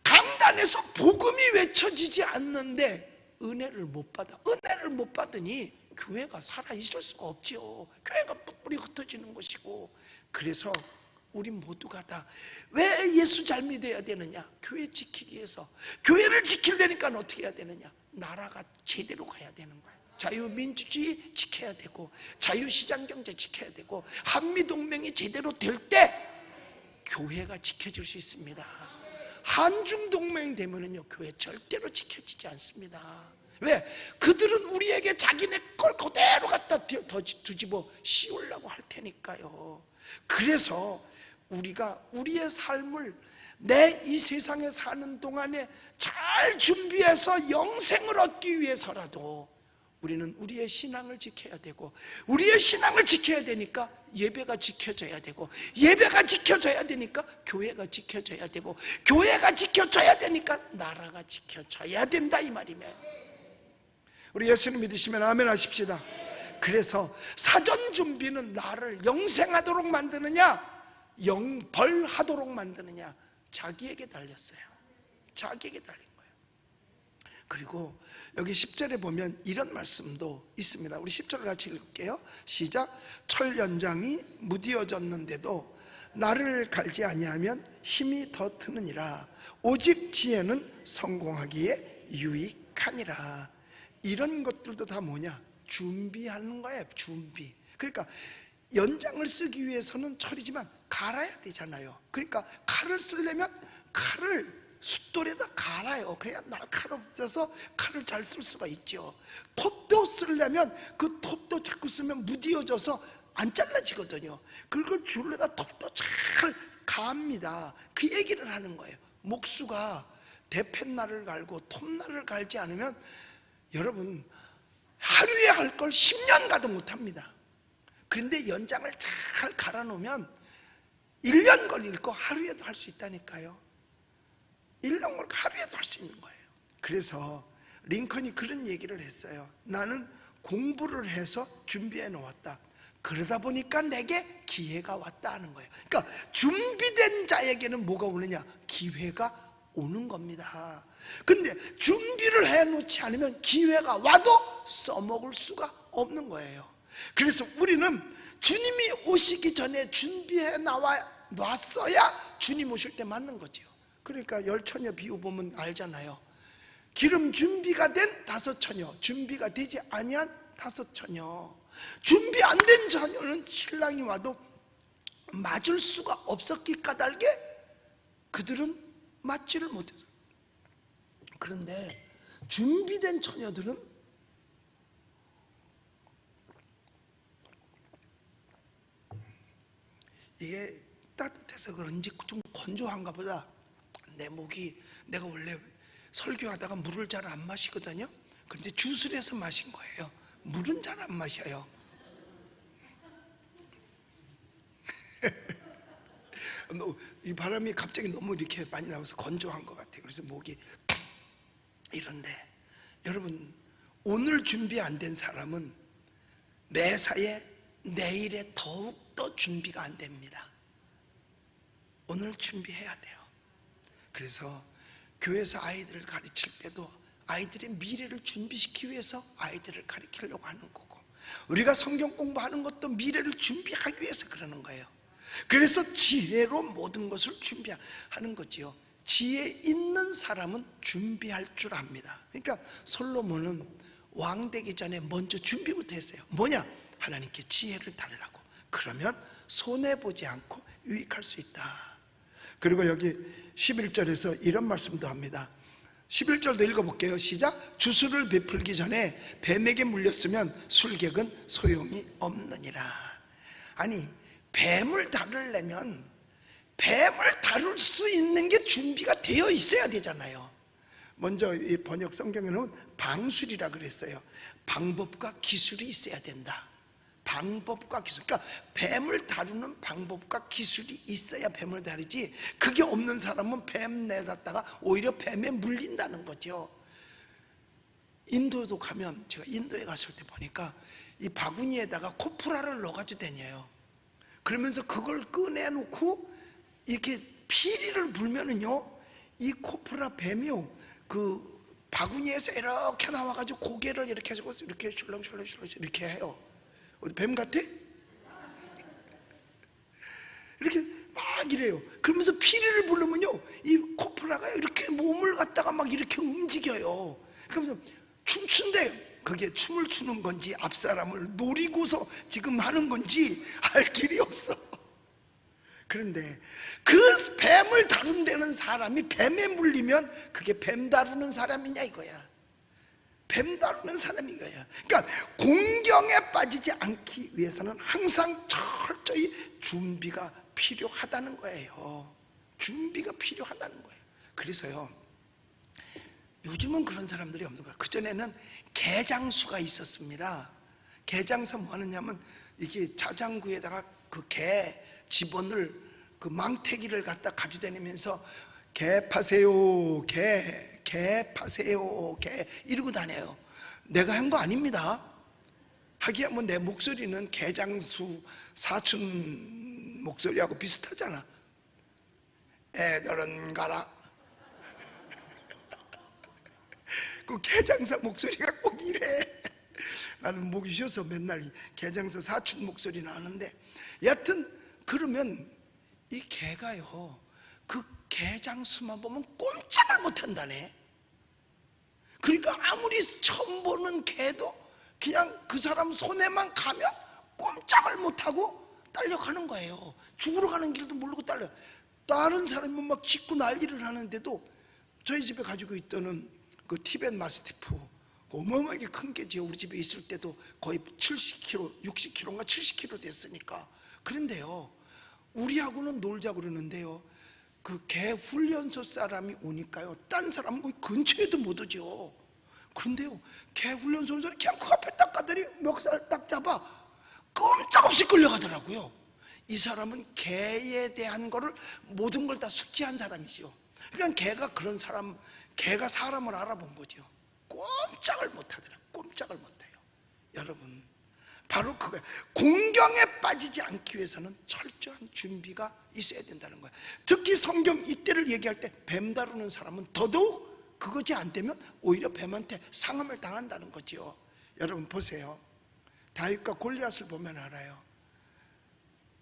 강단에서 복음이 외쳐지지 않는데 은혜를 못 받아. 은혜를 못 받으니 교회가 살아있을 수가 없지요. 교회가 뿌리 흩어지는 것이고. 그래서 우리 모두가 다 왜 예수 잘 믿어야 되느냐? 교회 지키기 위해서. 교회를 지키려니까 어떻게 해야 되느냐? 나라가 제대로 가야 되는 거예요. 자유민주주의 지켜야 되고, 자유시장경제 지켜야 되고, 한미동맹이 제대로 될 때 교회가 지켜줄 수 있습니다. 한중동맹 되면은요, 교회 절대로 지켜지지 않습니다. 왜? 그들은 우리에게 자기네 걸 그대로 갖다 뒤집어 씌우려고 할 테니까요. 그래서 우리가 우리의 삶을 내 이 세상에 사는 동안에 잘 준비해서 영생을 얻기 위해서라도 우리는 우리의 신앙을 지켜야 되고, 우리의 신앙을 지켜야 되니까 예배가 지켜져야 되고, 예배가 지켜져야 되니까 교회가 지켜져야 되고, 교회가 지켜져야 되니까 나라가 지켜져야 된다, 이 말이에요. 우리 예수님 믿으시면 아멘 하십시다. 그래서 사전 준비는 나를 영생하도록 만드느냐, 영벌하도록 만드느냐, 자기에게 달렸어요. 자기에게 달린 거예요. 그리고 여기 10절에 보면 이런 말씀도 있습니다. 우리 10절을 같이 읽을게요. 시작. 철 연장이 무디어졌는데도 나를 갈지 아니하면 힘이 더 트느니라. 오직 지혜는 성공하기에 유익하니라. 이런 것들도 다 뭐냐? 준비하는 거예요. 준비. 그러니까 연장을 쓰기 위해서는 철이지만 갈아야 되잖아요. 그러니까 칼을 쓰려면 칼을 숫돌에다 갈아요. 그래야 날카롭져서 칼을 잘 쓸 수가 있죠. 톱도 쓰려면 그 톱도 자꾸 쓰면 무디어져서 안 잘라지거든요. 그리고 줄에다 톱도 잘 갑니다. 그 얘기를 하는 거예요. 목수가 대펜날을 갈고 톱날을 갈지 않으면 여러분 하루에 할 걸 10년 가도 못합니다. 그런데 연장을 잘 갈아놓으면 1년 걸릴 거 하루에도 할 수 있다니까요. 1년 걸릴 거 하루에도 할 수 있는 거예요. 그래서 링컨이 그런 얘기를 했어요. 나는 공부를 해서 준비해 놓았다. 그러다 보니까 내게 기회가 왔다 하는 거예요. 그러니까 준비된 자에게는 뭐가 오느냐? 기회가 오는 겁니다. 근데 준비를 해놓지 않으면 기회가 와도 써먹을 수가 없는 거예요. 그래서 우리는 주님이 오시기 전에 준비해 놨어야 주님 오실 때 맞는 거지요. 그러니까 열 처녀 비유 보면 알잖아요. 기름 준비가 된 5 처녀, 준비가 되지 아니한 5 처녀. 준비 안 된 처녀는 신랑이 와도 맞을 수가 없었기 까닭에 그들은 맞지를 못했어요. 그런데 준비된 처녀들은 이게 따뜻해서 그런지 좀 건조한가 보다. 내 목이, 내가 원래 설교하다가 물을 잘 안 마시거든요. 그런데 주스를 해서 마신 거예요. 물은 잘 안 마셔요. 이 바람이 갑자기 너무 이렇게 많이 나와서 건조한 것 같아요. 그래서 목이 이런데, 여러분, 오늘 준비 안 된 사람은 매사에 내일에 더욱더 준비가 안 됩니다. 오늘 준비해야 돼요. 그래서 교회에서 아이들을 가르칠 때도 아이들의 미래를 준비시키기 위해서 아이들을 가르치려고 하는 거고, 우리가 성경 공부하는 것도 미래를 준비하기 위해서 그러는 거예요. 그래서 지혜로 모든 것을 준비하는 거지요. 지혜 있는 사람은 준비할 줄 압니다. 그러니까 솔로몬은 왕 되기 전에 먼저 준비부터 했어요. 뭐냐? 하나님께 지혜를 달라고. 그러면 손해보지 않고 유익할 수 있다. 그리고 여기 11절에서 이런 말씀도 합니다. 11절도 읽어볼게요. 시작. 주술을 베풀기 전에 뱀에게 물렸으면 술객은 소용이 없느니라. 아니, 뱀을 다루려면 뱀을 다룰 수 있는 게 준비가 되어 있어야 되잖아요. 먼저 이 번역 성경에는 방술이라 그랬어요. 방법과 기술이 있어야 된다. 방법과 기술. 그러니까 뱀을 다루는 방법과 기술이 있어야 뱀을 다루지, 그게 없는 사람은 뱀 내놨다가 오히려 뱀에 물린다는 거죠. 인도에도 가면, 제가 인도에 갔을 때 보니까 이 바구니에다가 코프라를 넣어가지고 다녀요. 그러면서 그걸 꺼내놓고 이렇게 피리를 불면은요, 이 코프라 뱀이요, 그 바구니에서 이렇게 나와가지고 고개를 이렇게 해서 이렇게 슐렁슐렁 이렇게 해요. 뱀 같아? 이렇게 막 이래요. 그러면서 피리를 부르면요, 이 코프라가 이렇게 몸을 갖다가 막 이렇게 움직여요. 그러면서 춤춘대요. 그게 춤을 추는 건지 앞사람을 노리고서 지금 하는 건지 알 길이 없어. 그런데 그 뱀을 다룬다는 사람이 뱀에 물리면 그게 뱀 다루는 사람이냐 이거야. 뱀 다루는 사람이 이거야. 그러니까 공경에 빠지지 않기 위해서는 항상 철저히 준비가 필요하다는 거예요. 준비가 필요하다는 거예요. 그래서요, 요즘은 그런 사람들이 없는 거예요. 그전에는 개장수가 있었습니다. 개장수 뭐 하느냐면, 이게 자장구에다가 그 개 집원을, 그 망태기를 갖다 가지고 다니면서 개 파세요, 개 파세요, 개 이러고 다녀요. 내가 한 거 아닙니다. 하기야 뭐 내 목소리는 개장수 사촌 목소리하고 비슷하잖아. 애들은 가라. 그 개장사 목소리가 꼭 이래. 나는 목이 쉬어서 맨날 개장사 사촌 목소리 나는데, 여하튼 그러면 이 개가요, 그 개장수만 보면 꼼짝을 못한다네. 그러니까 아무리 처음 보는 개도 그냥 그 사람 손에만 가면 꼼짝을 못하고 딸려가는 거예요. 죽으러 가는 길도 모르고 딸려. 다른 사람이 막 짖고 난리를 하는데도, 저희 집에 가지고 있던 그 티벳 마스티프, 어마어마하게 큰 개지요. 우리 집에 있을 때도 거의 70kg, 60kg인가 70kg 됐으니까. 그런데요, 우리하고는 놀자 그러는데요, 그 개 훈련소 사람이 오니까요, 딴 사람은 거의 근처에도 못 오죠. 그런데요, 개 훈련소 사람이 그냥 그 앞에 딱 가더니 멱살 딱 잡아 꼼짝없이 끌려가더라고요. 이 사람은 개에 대한 거를 모든 걸 다 숙지한 사람이죠. 그러니까 개가 그런 사람, 개가 사람을 알아본 거죠. 꼼짝을 못하더라고요. 꼼짝을 못해요. 여러분, 바로 그거예요. 공경에 빠지지 않기 위해서는 철저한 준비가 있어야 된다는 거예요. 특히 성경 이때를 얘기할 때 뱀 다루는 사람은 더더욱 그것이 안 되면 오히려 뱀한테 상함을 당한다는 거죠. 여러분 보세요. 다윗과 골리앗을 보면 알아요.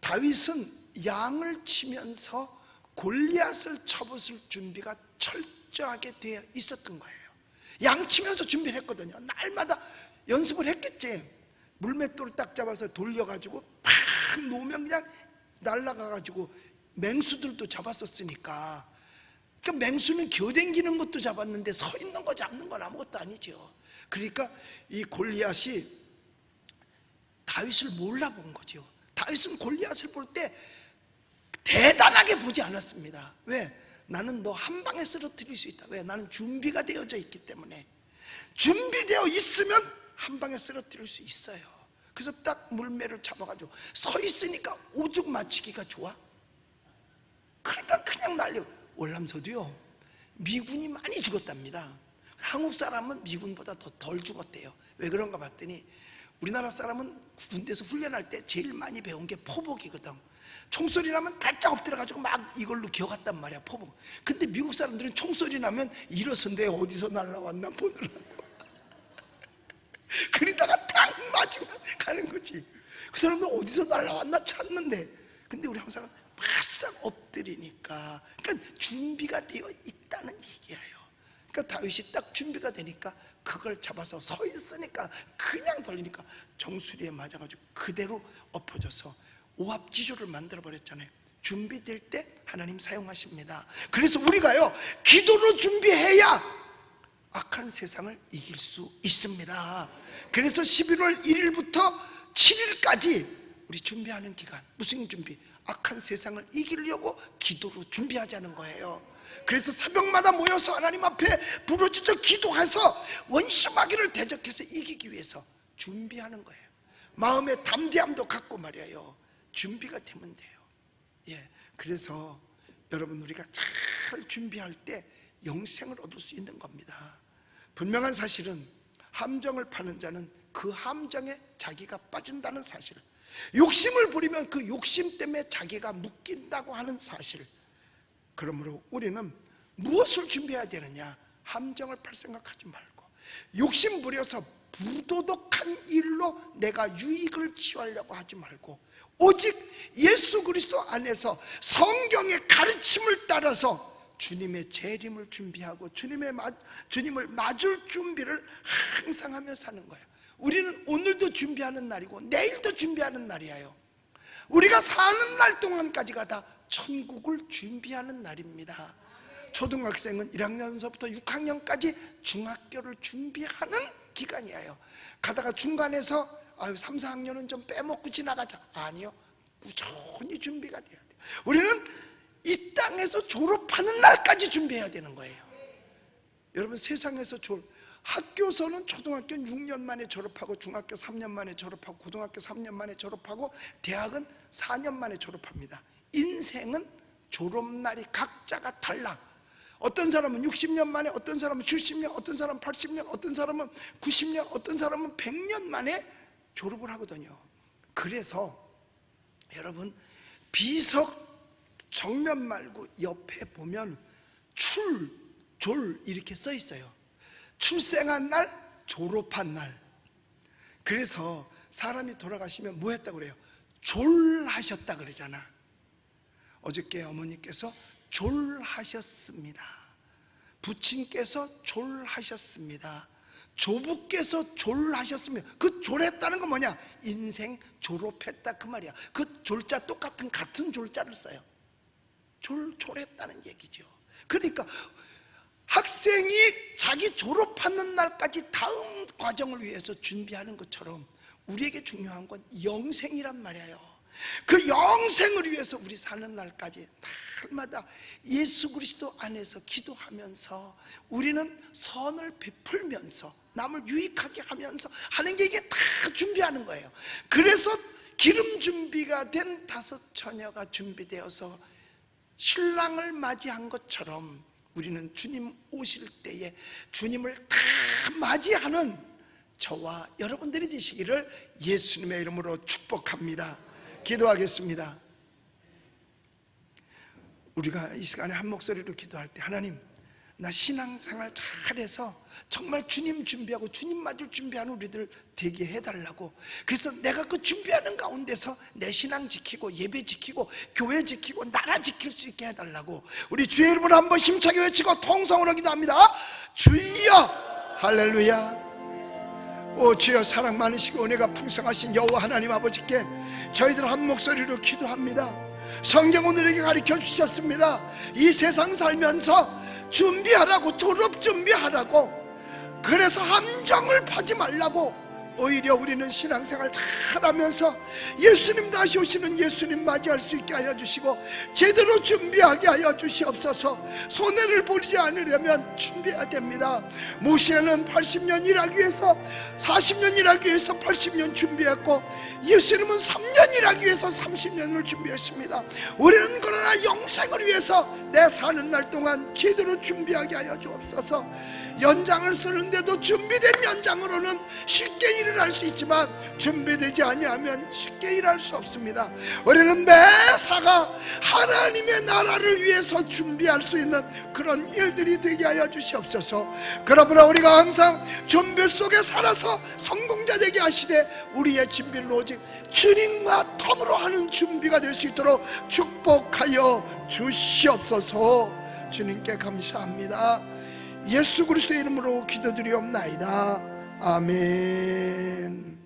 다윗은 양을 치면서 골리앗을 쳐부술 준비가 철저하게 되어 있었던 거예요. 양 치면서 준비를 했거든요. 날마다 연습을 했겠지. 물맷돌을 딱 잡아서 돌려가지고 팍 놓으면 그냥 날아가가지고 맹수들도 잡았었으니까. 그러니까 맹수는 겨댕기는 것도 잡았는데 서 있는 거 잡는 건 아무것도 아니죠. 그러니까 이 골리앗이 다윗을 몰라본 거죠. 다윗은 골리앗을 볼 때 대단하게 보지 않았습니다. 왜? 나는 너 한 방에 쓰러뜨릴 수 있다. 왜? 나는 준비가 되어져 있기 때문에. 준비되어 있으면 한 방에 쓰러뜨릴 수 있어요. 그래서 딱 물매를 잡아가지고 서 있으니까 오죽 맞히기가 좋아? 그러니까 그냥 날려. 월남서도요, 미군이 많이 죽었답니다. 한국 사람은 미군보다 더 덜 죽었대요. 왜 그런가 봤더니 우리나라 사람은 군대에서 훈련할 때 제일 많이 배운 게 포복이거든. 총소리 나면 발짝 엎드려가지고 막 이걸로 기어갔단 말이야, 포복. 근데 미국 사람들은 총소리 나면 일어선데 어디서 날라왔나 보느라고 그러다가 딱 맞으면 가는 거지. 그 사람은 어디서 날라왔나 찾는데, 근데 우리 한국 사람은 바싹 엎드리니까. 그러니까 준비가 되어 있다는 얘기예요. 그러니까 다윗이 딱 준비가 되니까 그걸 잡아서 서 있으니까 그냥 돌리니까 정수리에 맞아가지고 그대로 엎어져서 오합지졸을 만들어 버렸잖아요. 준비될 때 하나님 사용하십니다. 그래서 우리가요, 기도로 준비해야 악한 세상을 이길 수 있습니다. 그래서 11월 1일부터 7일까지 우리 준비하는 기간, 무슨 준비? 악한 세상을 이기려고 기도로 준비하자는 거예요. 그래서 새벽마다 모여서 하나님 앞에 부르짖어 기도해서 원수 마귀를 대적해서 이기기 위해서 준비하는 거예요. 마음의 담대함도 갖고 말이에요. 준비가 되면 돼요. 예, 그래서 여러분, 우리가 잘 준비할 때 영생을 얻을 수 있는 겁니다. 분명한 사실은 함정을 파는 자는 그 함정에 자기가 빠진다는 사실, 욕심을 부리면 그 욕심 때문에 자기가 묶인다고 하는 사실. 그러므로 우리는 무엇을 준비해야 되느냐? 함정을 팔 생각하지 말고 욕심 부려서 부도덕한 일로 내가 유익을 취하려고 하지 말고 오직 예수 그리스도 안에서 성경의 가르침을 따라서 주님의 재림을 준비하고 주님을 맞을 준비를 항상 하며 사는 거예요. 우리는 오늘도 준비하는 날이고 내일도 준비하는 날이에요. 우리가 사는 날 동안까지가 다 천국을 준비하는 날입니다. 초등학생은 1학년서부터 6학년까지 중학교를 준비하는 기간이에요. 가다가 중간에서 3, 4학년은 좀 빼먹고 지나가자. 아니요, 꾸준히 준비가 돼야 돼요. 우리는 이 땅에서 졸업하는 날까지 준비해야 되는 거예요. 여러분, 세상에서 학교에서는 초등학교 6년 만에 졸업하고 중학교 3년 만에 졸업하고 고등학교 3년 만에 졸업하고 대학은 4년 만에 졸업합니다. 인생은 졸업날이 각자가 달라. 어떤 사람은 60년 만에, 어떤 사람은 70년, 어떤 사람은 80년, 어떤 사람은 90년, 어떤 사람은 100년 만에 졸업을 하거든요. 그래서 여러분, 비석 정면 말고 옆에 보면 졸 이렇게 써 있어요. 출생한 날, 졸업한 날. 그래서 사람이 돌아가시면 뭐 했다고 그래요? 졸하셨다 그러잖아. 어저께 어머니께서 졸하셨습니다. 부친께서 졸하셨습니다. 조부께서 졸하셨습니다. 그 졸했다는 건 뭐냐? 인생 졸업했다 그 말이야. 그 졸자 같은 졸자를 써요. 졸했다는 얘기죠. 그러니까 학생이 자기 졸업하는 날까지 다음 과정을 위해서 준비하는 것처럼 우리에게 중요한 건 영생이란 말이에요. 그 영생을 위해서 우리 사는 날까지 날마다 예수 그리스도 안에서 기도하면서 우리는 선을 베풀면서 남을 유익하게 하면서 하는 게 이게 다 준비하는 거예요. 그래서 기름 준비가 된 5 처녀가 준비되어서 신랑을 맞이한 것처럼 우리는 주님 오실 때에 주님을 다 맞이하는 저와 여러분들이 되시기를 예수님의 이름으로 축복합니다. 기도하겠습니다. 우리가 이 시간에 한 목소리로 기도할 때, 하나님, 나 신앙생활 잘해서 정말 주님 준비하고 주님 맞을 준비하는 우리들 되게 해달라고. 그래서 내가 그 준비하는 가운데서 내 신앙 지키고 예배 지키고 교회 지키고 나라 지킬 수 있게 해달라고 우리 주의 이름으로 한번 힘차게 외치고 통성으로 기도합니다. 주여 할렐루야. 오 주여, 사랑 많으시고 은혜가 풍성하신 여호와 하나님 아버지께 저희들 한 목소리로 기도합니다. 성경은 우리에게 가르쳐 주셨습니다. 이 세상 살면서 준비하라고, 졸업 준비하라고, 그래서 함정을 파지 말라고. 오히려 우리는 신앙생활 잘하면서 예수님 다시 오시는 예수님 맞이할 수 있게 하여 주시고 제대로 준비하게 하여 주시옵소서. 손해를 보지 않으려면 준비해야 됩니다. 모세는 80년 일하기 위해서 40년 일하기 위해서 80년 준비했고 예수님은 3년 일하기 위해서 30년을 준비했습니다. 우리는 그러나 영생을 위해서 내 사는 날 동안 제대로 준비하게 하여 주옵소서. 연장을 쓰는데도 준비된 연장으로는 쉽게 일을 할 수 있지만 준비되지 아니하면 쉽게 일할 수 없습니다. 우리는 매사가 하나님의 나라를 위해서 준비할 수 있는 그런 일들이 되게 하여 주시옵소서. 그러므로 우리가 항상 준비 속에 살아서 성공자 되게 하시되 우리의 준비는 오직 주님과 더불어 하는 준비가 될 수 있도록 축복하여 주시옵소서. 주님께 감사합니다. 예수 그리스도의 이름으로 기도드리옵나이다. 아멘.